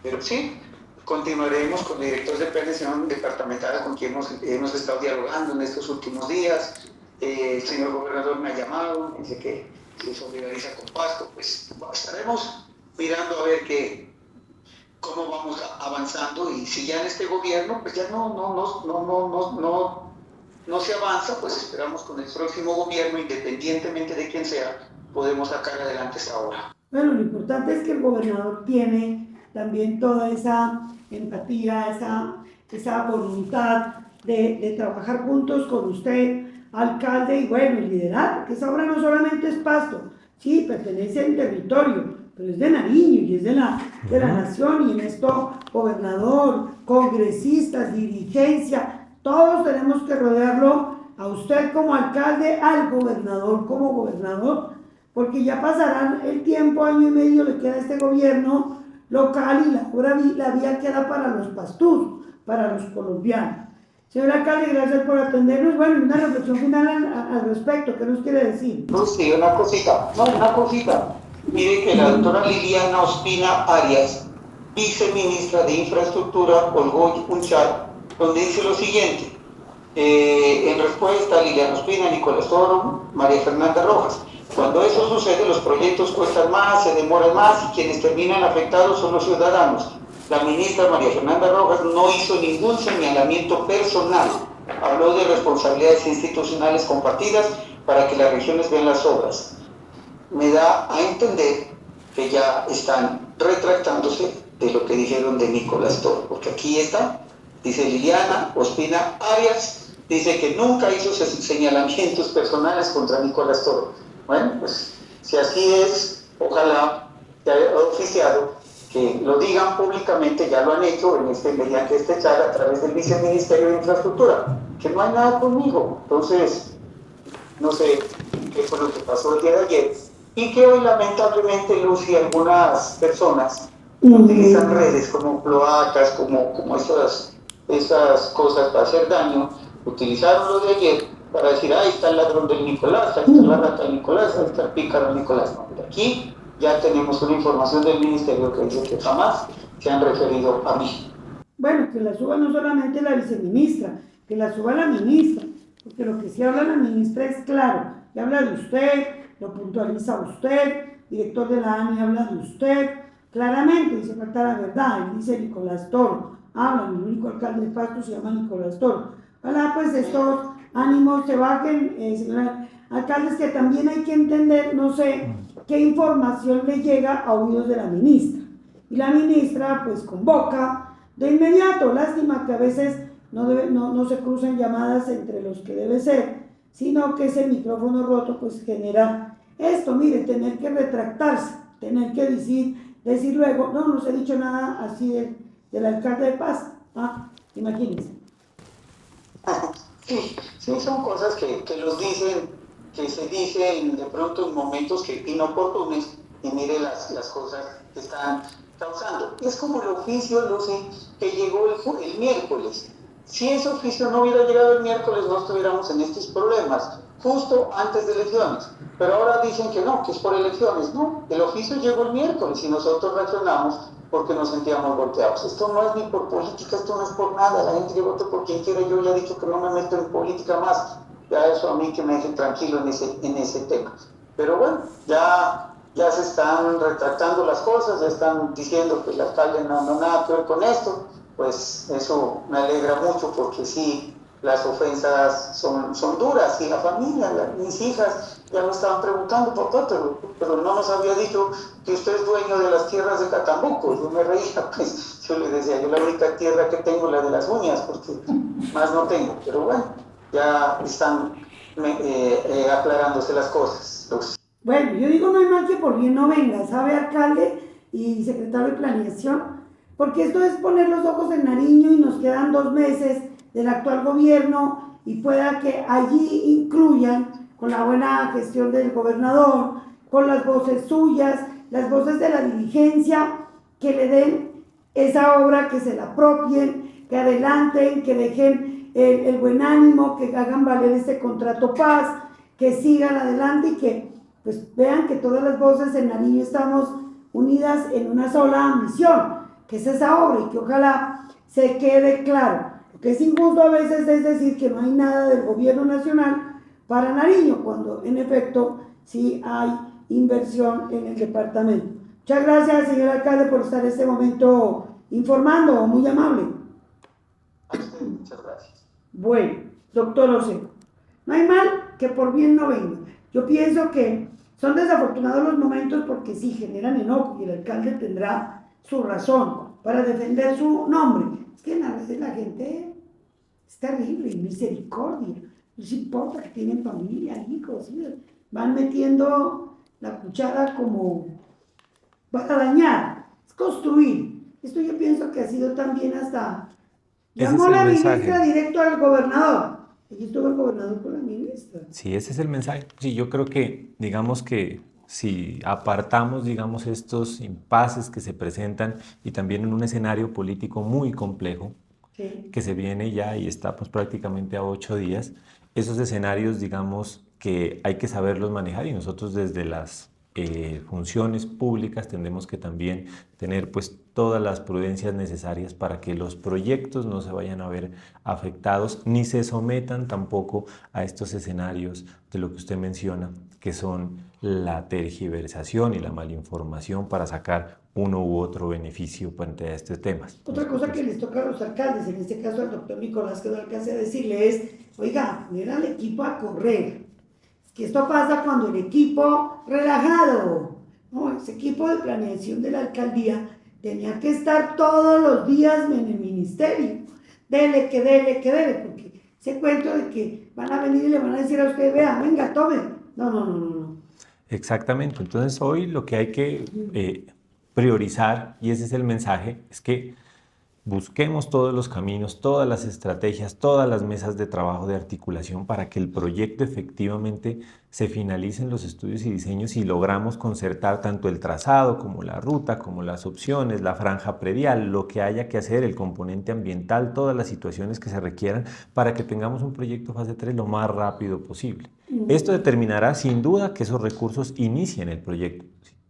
Pero sí, continuaremos con el director de planeación departamental con quien hemos estado dialogando en estos últimos días. El señor gobernador me ha llamado, me dice que se solidariza con Pasto. Pues estaremos mirando a ver cómo vamos avanzando, y si ya en este gobierno pues ya no se avanza, pues esperamos con el próximo gobierno, independientemente de quién sea, podemos sacar adelante esta obra. Bueno, lo importante es que el gobernador tiene también toda esa empatía, esa voluntad de trabajar juntos con usted, alcalde, y bueno, liderar, porque esa obra no solamente es Pasto, sí, pertenece al territorio, pero es de Nariño y es de la nación, y en esto gobernador, congresistas, dirigencia, todos tenemos que rodearlo, a usted como alcalde, al gobernador como gobernador, porque ya pasarán el tiempo, año y medio le queda a este gobierno local, y la vía queda para los pastús, para los colombianos. Señor alcalde, gracias por atendernos. Bueno, una reflexión final al respecto, ¿qué nos quiere decir? No, sí, una cosita. Mire que la doctora Liliana Ospina Arias, viceministra de Infraestructura, colgó un chat donde dice lo siguiente. En respuesta a Liliana Ospina, Nicolás Toro, María Fernanda Rojas: cuando eso sucede, los proyectos cuestan más, se demoran más, y quienes terminan afectados son los ciudadanos. La ministra María Fernanda Rojas no hizo ningún señalamiento personal. Habló de responsabilidades institucionales compartidas para que las regiones vean las obras. Me da a entender que ya están retractándose de lo que dijeron de Nicolás Toro, porque aquí está, dice Liliana Ospina Arias, dice que nunca hizo señalamientos personales contra Nicolás Toro. Bueno, pues si así es, ojalá que haya oficiado, que lo digan públicamente, ya lo han hecho mediante este chat a través del Viceministerio de Infraestructura, que no hay nada conmigo. Entonces, no sé qué fue lo que pasó el día de ayer, y que hoy lamentablemente Lucy, algunas personas utilizan redes como cloacas, como esas cosas para hacer daño, utilizaron lo de ayer para decir, ahí está el ladrón del Nicolás, ahí está la rata del Nicolás, ahí está el pícaro del Nicolás. No, de aquí ya tenemos una información del ministerio que dice que jamás se han referido a mí. Bueno, que la suba no solamente la viceministra, que la suba la ministra, porque lo que sí habla la ministra es claro, y habla de usted, lo puntualiza usted, director de la ANI habla de usted, claramente dice falta la verdad, él dice Nicolás Toro, habla, el único alcalde de Pasto se llama Nicolás Toro. Ojalá pues estos ánimos se bajen, señora alcaldes, que también hay que entender, no sé, qué información le llega a oídos de la ministra, y la ministra pues convoca de inmediato. Lástima que a veces no se cruzan llamadas entre los que debe ser, sino que ese micrófono roto pues genera esto, mire, tener que retractarse, tener que decir luego, no se ha dicho nada así del alcalde de Paz, imagínense. Sí, son cosas que se dicen de pronto en momentos inoportunos, y mire las cosas que están causando. Es como el oficio, Lucy, que llegó el miércoles. Si ese oficio no hubiera llegado el miércoles, no estuviéramos en estos problemas, justo antes de elecciones. Pero ahora dicen que no, que es por elecciones. No, el oficio llegó el miércoles y nosotros reaccionamos porque nos sentíamos golpeados. Esto no es ni por política, esto no es por nada, la gente que vote por quien quiera, yo ya he dicho que no me meto en política más, ya eso a mí que me deje tranquilo en ese tema. Pero bueno, ya se están retractando las cosas, ya están diciendo que el alcalde no nada que ver con esto, pues eso me alegra mucho porque sí, las ofensas son duras y la familia, mis hijas ya me estaban preguntando, papá, pero no nos había dicho que usted es dueño de las tierras de Catambuco. Yo me reía, pues yo les decía, yo la única tierra que tengo es la de las uñas, porque más no tengo, pero bueno, ya están aclarándose las cosas. Bueno, yo digo no hay mal que por bien no venga, ¿sabe, alcalde y secretario de Planeación? Porque esto es poner los ojos en Nariño y nos quedan 2 meses del actual gobierno y pueda que allí incluyan, con la buena gestión del gobernador, con las voces suyas, las voces de la dirigencia, que le den esa obra, que se la apropien, que adelanten, que dejen el buen ánimo, que hagan valer este contrato paz, que sigan adelante y que pues vean que todas las voces en Nariño estamos unidas en una sola misión, que es esa obra, y que ojalá se quede claro. Lo que es injusto a veces es decir que no hay nada del gobierno nacional para Nariño, cuando en efecto sí hay inversión en el departamento. Muchas gracias, señor alcalde, por estar en este momento informando, muy amable. A usted, muchas gracias. Bueno, doctor Oseco, no hay mal que por bien no venga. Yo pienso que son desafortunados los momentos porque sí generan enojo y el alcalde tendrá su razón para defender su nombre. Es que en la vez de la gente es terrible y misericordia. No les importa que tienen familia, hijos, ¿sí? Van metiendo la cuchara como para dañar, es construir. Esto yo pienso que ha sido también hasta... Llamó a la ministra directo al gobernador. Allí estuvo el gobernador con la ministra. Sí, ese es el mensaje. Sí, yo creo que, digamos que si apartamos, digamos, estos impases que se presentan y también en un escenario político muy complejo, sí, que se viene ya y está pues prácticamente a 8 días, esos escenarios, digamos, que hay que saberlos manejar y nosotros desde las funciones públicas tendremos que también tener pues todas las prudencias necesarias para que los proyectos no se vayan a ver afectados ni se sometan tampoco a estos escenarios de lo que usted menciona, que son la tergiversación y la malinformación para sacar uno u otro beneficio frente a estos temas. Otra cosa que les toca a los alcaldes, en este caso al doctor Nicolás, que no alcance a decirle es, oiga, poner al equipo a correr. Que esto pasa cuando el equipo relajado, ¿no? Ese equipo de planeación de la alcaldía tenía que estar todos los días en el ministerio, dele, porque ese cuento de que van a venir y le van a decir a usted, vea, venga, tome, no. Exactamente, entonces hoy lo que hay que priorizar, y ese es el mensaje, es que busquemos todos los caminos, todas las estrategias, todas las mesas de trabajo de articulación para que el proyecto efectivamente se finalicen los estudios y diseños y logramos concertar tanto el trazado como la ruta, como las opciones, la franja predial, lo que haya que hacer, el componente ambiental, todas las situaciones que se requieran para que tengamos un proyecto fase 3 lo más rápido posible. Esto determinará sin duda que esos recursos inicien el proyecto,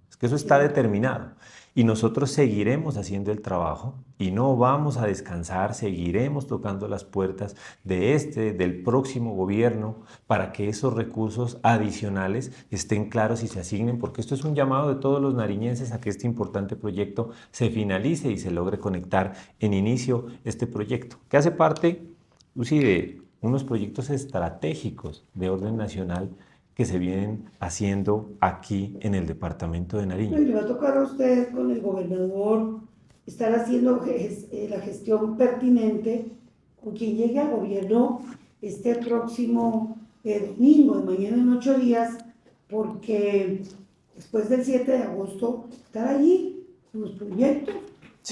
es que eso está determinado. Y nosotros seguiremos haciendo el trabajo y no vamos a descansar, seguiremos tocando las puertas del próximo gobierno para que esos recursos adicionales estén claros y se asignen, porque esto es un llamado de todos los nariñenses a que este importante proyecto se finalice y se logre conectar en inicio este proyecto, que hace parte, Lucy, de unos proyectos estratégicos de orden nacional que se vienen haciendo aquí en el departamento de Nariño. Y le va a tocar a usted con el gobernador estar haciendo la gestión pertinente con quien llegue al gobierno este próximo domingo, de mañana en 8 días, porque después del 7 de agosto estar allí con los proyectos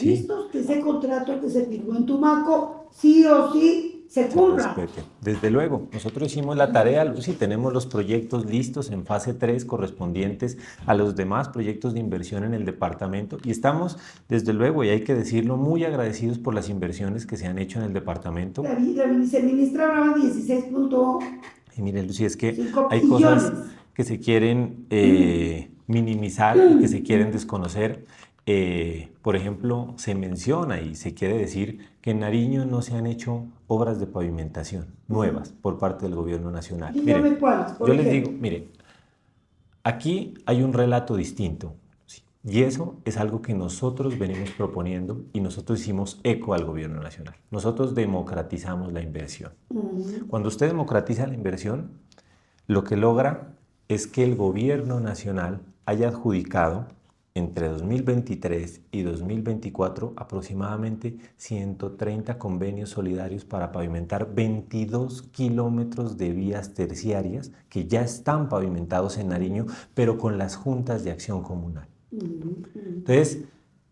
listos, que ese contrato que se firmó en Tumaco sí o sí se cumpla. Desde luego, nosotros hicimos la tarea, Lucy, tenemos los proyectos listos en fase 3 correspondientes a los demás proyectos de inversión en el departamento y estamos, desde luego, y hay que decirlo, muy agradecidos por las inversiones que se han hecho en el departamento. La viceministra hablaba de 16. Y mire, Lucy, es que hay cosas que se quieren minimizar y que se quieren desconocer. por ejemplo, se menciona y se quiere decir que en Nariño no se han hecho obras de pavimentación nuevas por parte del gobierno nacional. Dígame Miren, cuáles, por yo les ejemplo. digo, mire, aquí hay un relato distinto, ¿sí? Y eso es algo que nosotros venimos proponiendo y nosotros hicimos eco al gobierno nacional. Nosotros democratizamos la inversión. Cuando usted democratiza la inversión, lo que logra es que el gobierno nacional haya adjudicado entre 2023 y 2024 aproximadamente 130 convenios solidarios para pavimentar 22 kilómetros de vías terciarias que ya están pavimentados en Nariño, pero con las juntas de acción comunal. Entonces,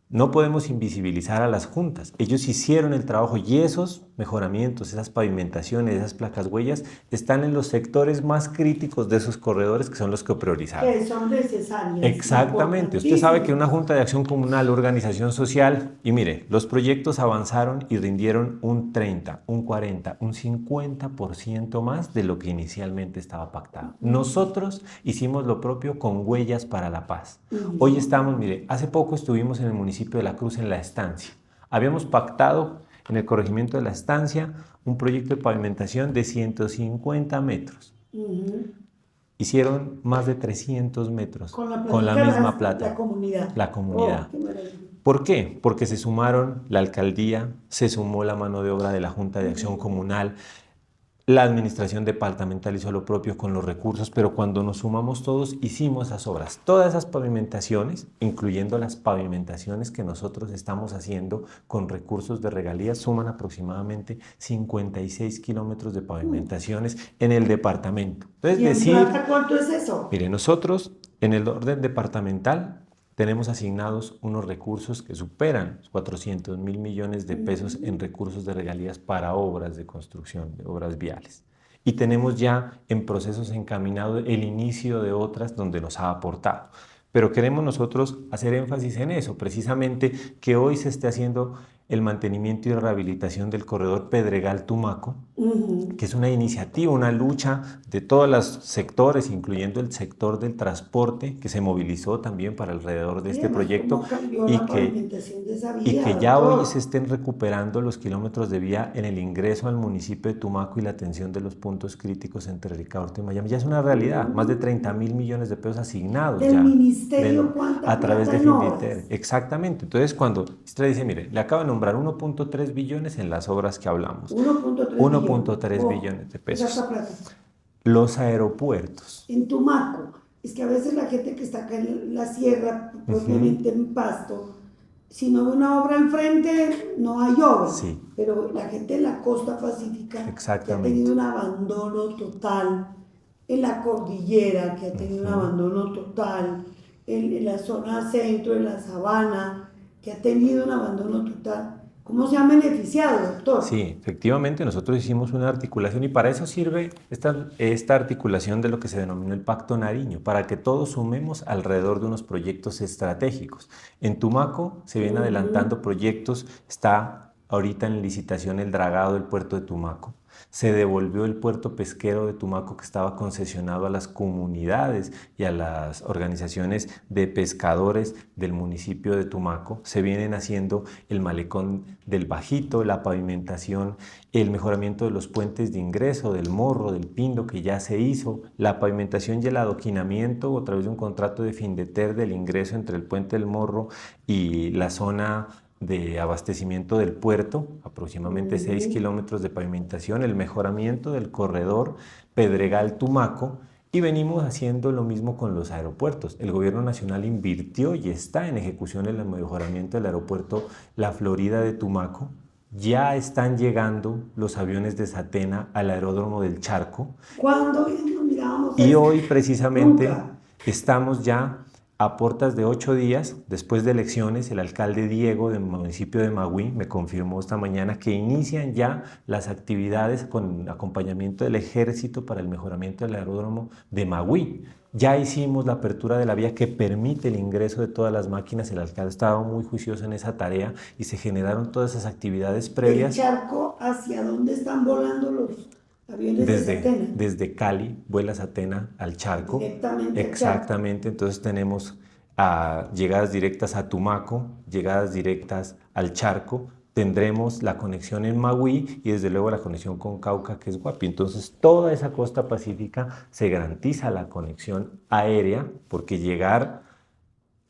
no podemos invisibilizar a las juntas. Ellos hicieron el trabajo y esos mejoramientos, esas pavimentaciones, esas placas huellas, están en los sectores más críticos de esos corredores que son los que priorizaron. Que son necesarias. Exactamente. Usted sabe que una junta de acción comunal, organización social, y mire, los proyectos avanzaron y rindieron un 30, un 40, un 50% más de lo que inicialmente estaba pactado. Nosotros hicimos lo propio con Huellas para la Paz. Hoy estamos, mire, hace poco estuvimos en el municipio de La Cruz en La Estancia. Habíamos pactado en el corregimiento de La Estancia un proyecto de pavimentación de 150 metros. Hicieron más de 300 metros con la misma plata. La comunidad. La comunidad. Oh, qué maravilla. ¿Por qué? Porque se sumaron la alcaldía, se sumó la mano de obra de la Junta de Acción Comunal, la administración departamental hizo lo propio con los recursos, pero cuando nos sumamos todos hicimos esas obras. Todas esas pavimentaciones, incluyendo las pavimentaciones que nosotros estamos haciendo con recursos de regalías, suman aproximadamente 56 kilómetros de pavimentaciones en el departamento. Entonces, ¿Y en decir, plata cuánto es eso? mire, nosotros en el orden departamental tenemos asignados unos recursos que superan 400.000 millones de pesos en recursos de regalías para obras de construcción, de obras viales. Y tenemos ya en procesos encaminados el inicio de otras donde nos ha aportado. Pero queremos nosotros hacer énfasis en eso, precisamente que hoy se esté haciendo el mantenimiento y rehabilitación del corredor Pedregal-Tumaco, que es una iniciativa, una lucha de todos los sectores, incluyendo el sector del transporte, que se movilizó también para alrededor de este proyecto y que ya hoy se estén recuperando los kilómetros de vía en el ingreso al municipio de Tumaco y la atención de los puntos críticos entre Ricaurte y Miami. Ya es una realidad, más de 30.000 millones de pesos asignados ¿Del ya ministerio a través de plata en Finditer. Exactamente. Entonces, cuando usted dice, mire, le acaba de nombrar 1.3 billones en las obras que hablamos. 1.3 billones de pesos. Esa plata. Los aeropuertos. En Tumaco. Es que a veces la gente que está acá en la sierra, propiamente en Pasto, si no ve una obra al frente, no hay obra. Sí. Pero la gente en la costa pacífica que ha tenido un abandono total, en la cordillera que ha tenido un abandono total, en la zona centro, en la sabana, que ha tenido un abandono total. ¿Cómo se han beneficiado, doctor? Sí, efectivamente, nosotros hicimos una articulación y para eso sirve esta articulación de lo que se denominó el Pacto Nariño, para que todos sumemos alrededor de unos proyectos estratégicos. En Tumaco se vienen adelantando proyectos, está ahorita en licitación el dragado del puerto de Tumaco. Se devolvió el puerto pesquero de Tumaco que estaba concesionado a las comunidades y a las organizaciones de pescadores del municipio de Tumaco. Se vienen haciendo el malecón del Bajito, la pavimentación, el mejoramiento de los puentes de ingreso, del Morro, del Pindo, que ya se hizo, la pavimentación y el adoquinamiento a través de un contrato de Findeter del ingreso entre el puente del Morro y la zona de abastecimiento del puerto, aproximadamente 6 kilómetros de pavimentación, el mejoramiento del corredor Pedregal-Tumaco, y venimos haciendo lo mismo con los aeropuertos. El gobierno nacional invirtió y está en ejecución el mejoramiento del aeropuerto La Florida de Tumaco. Ya están llegando los aviones de Satena al aeródromo del Charco. ¿Cuándo mirábamos y hoy precisamente Nunca. Estamos ya a puertas de 8 días, después de elecciones, el alcalde Diego del municipio de Magüí me confirmó esta mañana que inician ya las actividades con acompañamiento del ejército para el mejoramiento del aeródromo de Magüí. Ya hicimos la apertura de la vía que permite el ingreso de todas las máquinas, el alcalde estaba muy juicioso en esa tarea y se generaron todas esas actividades previas. ¿El Charco hacia dónde están volando los aviones de Satena? Desde Cali vuela Satena al Charco. Directamente. Exactamente, entonces tenemos a llegadas directas a Tumaco, llegadas directas al Charco. Tendremos la conexión en Magüí y desde luego la conexión con Cauca, que es Guapi. Entonces, toda esa costa pacífica se garantiza la conexión aérea, porque llegar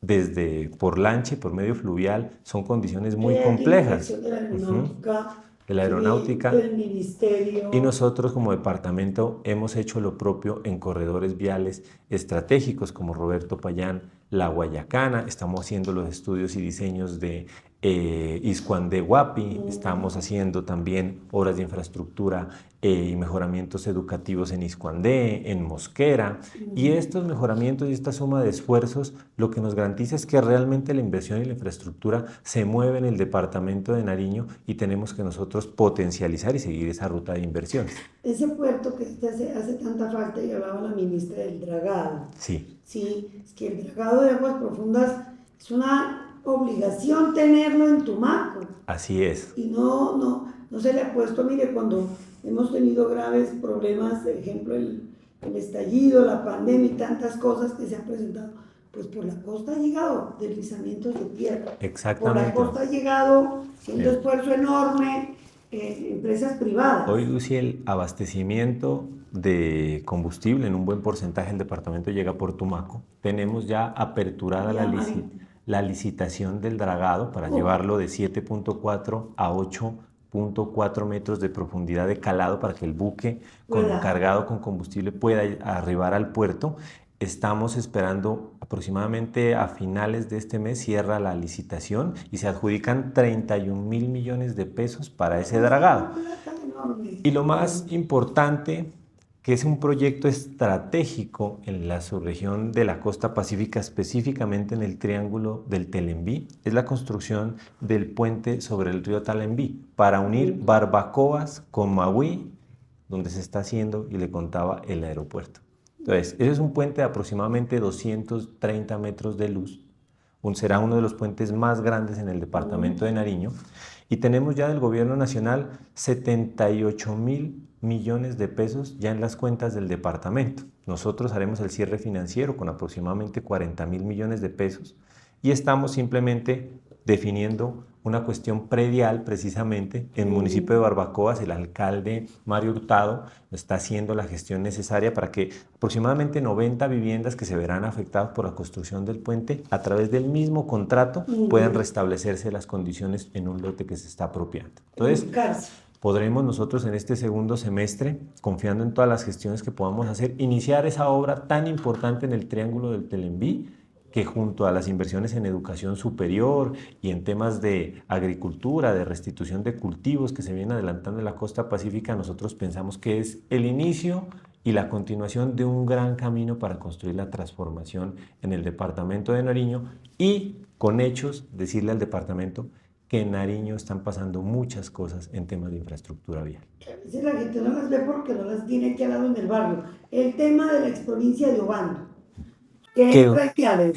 desde por lancha y por medio fluvial son condiciones muy complejas. De la aeronáutica, De la aeronáutica. del ministerio. Y nosotros como departamento hemos hecho lo propio en corredores viales estratégicos como Roberto Payán, La Guayacana. Estamos haciendo los estudios y diseños de Iscuandé Guapi. Estamos haciendo también obras de infraestructura y mejoramientos educativos en Iscuandé, en Mosquera. Y estos mejoramientos y esta suma de esfuerzos lo que nos garantiza es que realmente la inversión y la infraestructura se mueve en el departamento de Nariño y tenemos que nosotros potencializar y seguir esa ruta de inversiones. Ese puerto que hace tanta falta, y hablaba la ministra del dragado. Sí. Sí, es que el dragado de aguas profundas es una obligación tenerlo en Tumaco. Así es. Y no se le ha puesto, mire, cuando hemos tenido graves problemas, por ejemplo, el estallido, la pandemia y tantas cosas que se han presentado, pues por la costa ha llegado deslizamientos de tierra. Exactamente. Por la costa ha llegado, siendo esfuerzo enorme, empresas privadas. Hoy, Lucy, el abastecimiento de combustible en un buen porcentaje del departamento llega por Tumaco. Tenemos ya aperturada la licitación del dragado para llevarlo de 7.4 a 8.4 metros de profundidad de calado para que el buque cargado con combustible pueda arribar al puerto. Estamos esperando aproximadamente a finales de este mes, cierra la licitación y se adjudican 31.000 millones de pesos para ese dragado. Y lo más importante, que es un proyecto estratégico en la subregión de la costa pacífica, específicamente en el Triángulo del Telembí, es la construcción del puente sobre el río Telembí para unir Barbacoas con Magüí, donde se está haciendo, y le contaba, el aeropuerto. Entonces, ese es un puente de aproximadamente 230 metros de luz. Será uno de los puentes más grandes en el departamento de Nariño. Y tenemos ya del gobierno nacional 78.000 millones de pesos ya en las cuentas del departamento. Nosotros haremos el cierre financiero con aproximadamente 40.000 millones de pesos y estamos simplemente definiendo una cuestión predial precisamente en el municipio de Barbacoas. El alcalde Mario Hurtado está haciendo la gestión necesaria para que aproximadamente 90 viviendas que se verán afectadas por la construcción del puente a través del mismo contrato puedan restablecerse las condiciones en un lote que se está apropiando. Entonces, podremos nosotros en este segundo semestre, confiando en todas las gestiones que podamos hacer, iniciar esa obra tan importante en el Triángulo del Telembí, que junto a las inversiones en educación superior y en temas de agricultura, de restitución de cultivos que se vienen adelantando en la costa pacífica, nosotros pensamos que es el inicio y la continuación de un gran camino para construir la transformación en el departamento de Nariño y con hechos decirle al departamento que en Nariño están pasando muchas cosas en temas de infraestructura vial. A veces la gente no las ve porque no las tiene aquí al lado en el barrio. El tema de la exprovincia de Obando. Que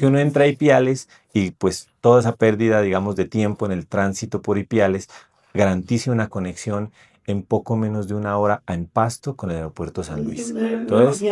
uno entra a Ipiales y pues toda esa pérdida, digamos, de tiempo en el tránsito por Ipiales garantice una conexión en poco menos de una hora en Pasto con el aeropuerto San Luis. Entonces,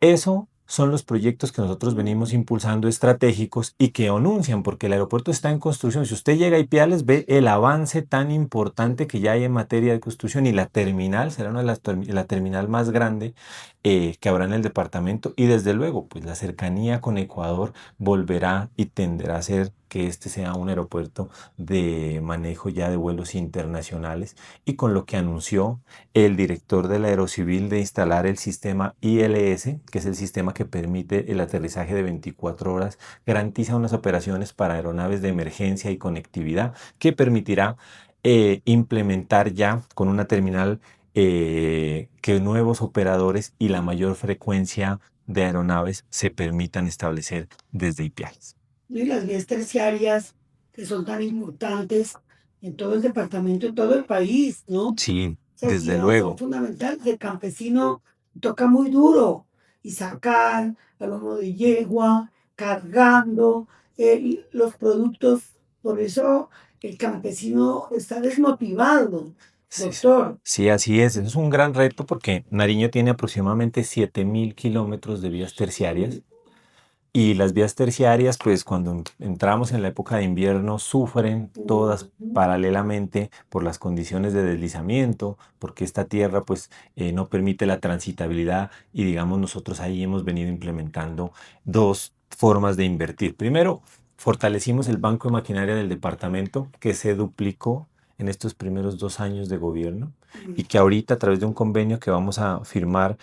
eso son los proyectos que nosotros venimos impulsando estratégicos y que anuncian, porque el aeropuerto está en construcción. Si usted llega a Ipiales, ve el avance tan importante que ya hay en materia de construcción y la terminal será una de la terminal más grande que habrá en el departamento y desde luego pues la cercanía con Ecuador volverá y tenderá a ser que este sea un aeropuerto de manejo ya de vuelos internacionales y con lo que anunció el director del Aerocivil de instalar el sistema ILS, que es el sistema que permite el aterrizaje de 24 horas, garantiza unas operaciones para aeronaves de emergencia y conectividad que permitirá implementar ya con una terminal que nuevos operadores y la mayor frecuencia de aeronaves se permitan establecer desde Ipiales. Y las vías terciarias que son tan importantes en todo el departamento, en todo el país, ¿no? Sí, desde luego. Son fundamentales. El campesino toca muy duro y sacar a lomo de yegua, cargando los productos. Por eso el campesino está desmotivado. Doctor. Sí, así es. Es un gran reto porque Nariño tiene aproximadamente 7.000 kilómetros de vías terciarias Y las vías terciarias, pues cuando entramos en la época de invierno, sufren todas paralelamente por las condiciones de deslizamiento, porque esta tierra pues no permite la transitabilidad y digamos nosotros ahí hemos venido implementando dos formas de invertir. Primero, fortalecimos el banco de maquinaria del departamento que se duplicó en estos primeros 2 años de gobierno y que ahorita a través de un convenio que vamos a firmar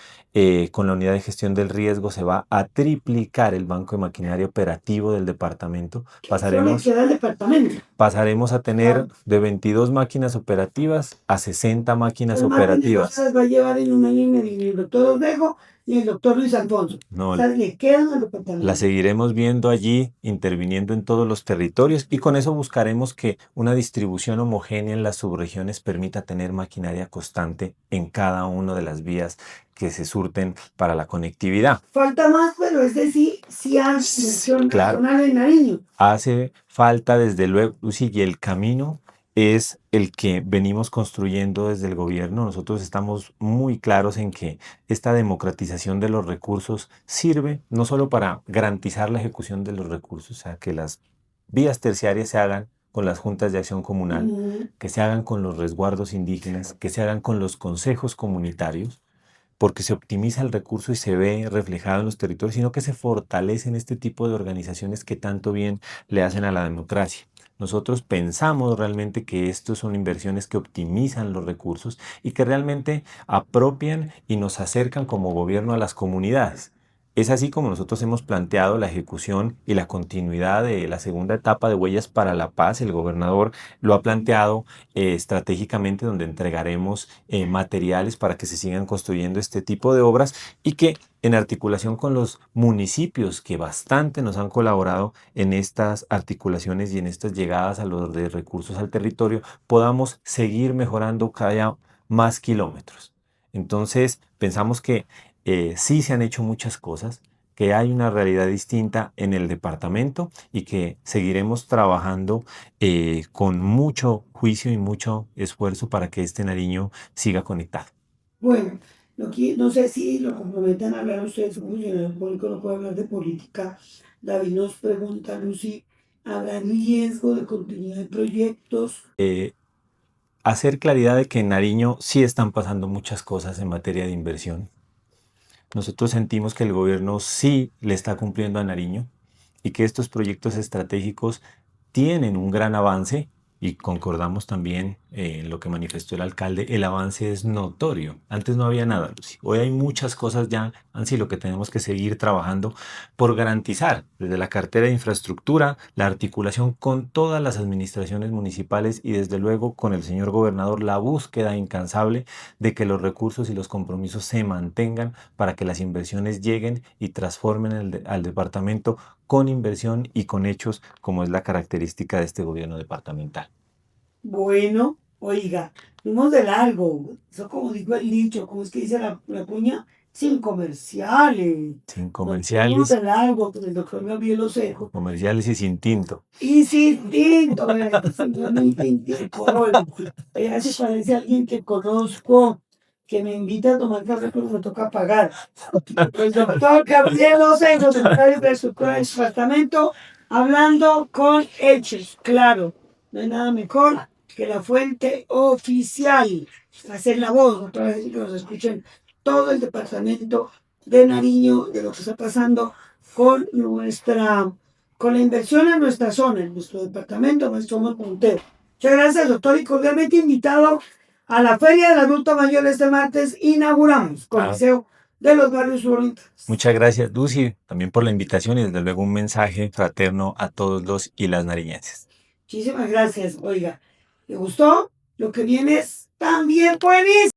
con la unidad de gestión del riesgo se va a triplicar el banco de maquinaria operativo del departamento. Solo le queda el departamento. Pasaremos a tener de 22 máquinas operativas a 60 máquinas operativas. Las va a llevar en un año y medio el doctor Orrego y el doctor Luis Alfonso. No, O sea, le quedan al departamento. la seguiremos viendo allí, interviniendo en todos los territorios y con eso buscaremos que una distribución homogénea en las subregiones permita tener maquinaria constante en cada una de las vías que se surten para la conectividad. Falta más, pero es decir, sí hay inversión nacional en Nariño. Hace falta desde luego, Lucy, y el camino es el que venimos construyendo desde el gobierno. Nosotros estamos muy claros en que esta democratización de los recursos sirve no solo para garantizar la ejecución de los recursos, o sea, que las vías terciarias se hagan con las juntas de acción comunal, que se hagan con los resguardos indígenas, que se hagan con los consejos comunitarios, porque se optimiza el recurso y se ve reflejado en los territorios, sino que se fortalecen este tipo de organizaciones que tanto bien le hacen a la democracia. Nosotros pensamos realmente que estos son inversiones que optimizan los recursos y que realmente apropian y nos acercan como gobierno a las comunidades. Es así como nosotros hemos planteado la ejecución y la continuidad de la segunda etapa de Huellas para la Paz. El gobernador lo ha planteado estratégicamente, donde entregaremos materiales para que se sigan construyendo este tipo de obras y que en articulación con los municipios que bastante nos han colaborado en estas articulaciones y en estas llegadas a los de recursos al territorio, podamos seguir mejorando cada más kilómetros. Entonces, pensamos que sí se han hecho muchas cosas, que hay una realidad distinta en el departamento y que seguiremos trabajando con mucho juicio y mucho esfuerzo para que este Nariño siga conectado. Bueno, no sé si lo comprometan a hablar ustedes, un funcionario público no puede hablar de política. David nos pregunta, Lucy, ¿habrá riesgo de continuidad de proyectos? Hacer claridad de que en Nariño sí están pasando muchas cosas en materia de inversión. Nosotros sentimos que el gobierno sí le está cumpliendo a Nariño y que estos proyectos estratégicos tienen un gran avance y concordamos también en lo que manifestó el alcalde, el avance es notorio. Antes no había nada, Lucy. Hoy hay muchas cosas ya, así lo que tenemos que seguir trabajando por garantizar desde la cartera de infraestructura, la articulación con todas las administraciones municipales y desde luego con el señor gobernador, la búsqueda incansable de que los recursos y los compromisos se mantengan para que las inversiones lleguen y transformen al departamento con inversión y con hechos, como es la característica de este gobierno departamental. Bueno, oiga, fuimos de largo. Eso como dijo el dicho, ¿cómo es que dice la cuña? Sin comerciales. Sin comerciales. Fuimos de largo, pues el doctor Gabriel Osejo. Comerciales y sin tinto. Y sin tinto, simplemente sin tinto. Ella se parece a alguien que conozco, que me invita a tomar café, pero me toca pagar. El doctor Gabriel Osejo, secretario de Infraestructura del departamento, hablando con hechos, claro. No hay nada mejor que la fuente oficial, hacer la voz, otra vez que nos escuchen todo el departamento de Nariño, de lo que está pasando con la inversión en nuestra zona, en nuestro departamento, nuestro somos punteros. Muchas gracias, doctor, y cordialmente invitado a la Feria del Adulto Mayor este martes. Inauguramos Coliseo de los Barrios Bonitos. Muchas gracias, Lucy, también por la invitación y desde luego un mensaje fraterno a todos los y las nariñenses. Muchísimas gracias. Oiga, ¿le gustó? Lo que viene es también buenísimo.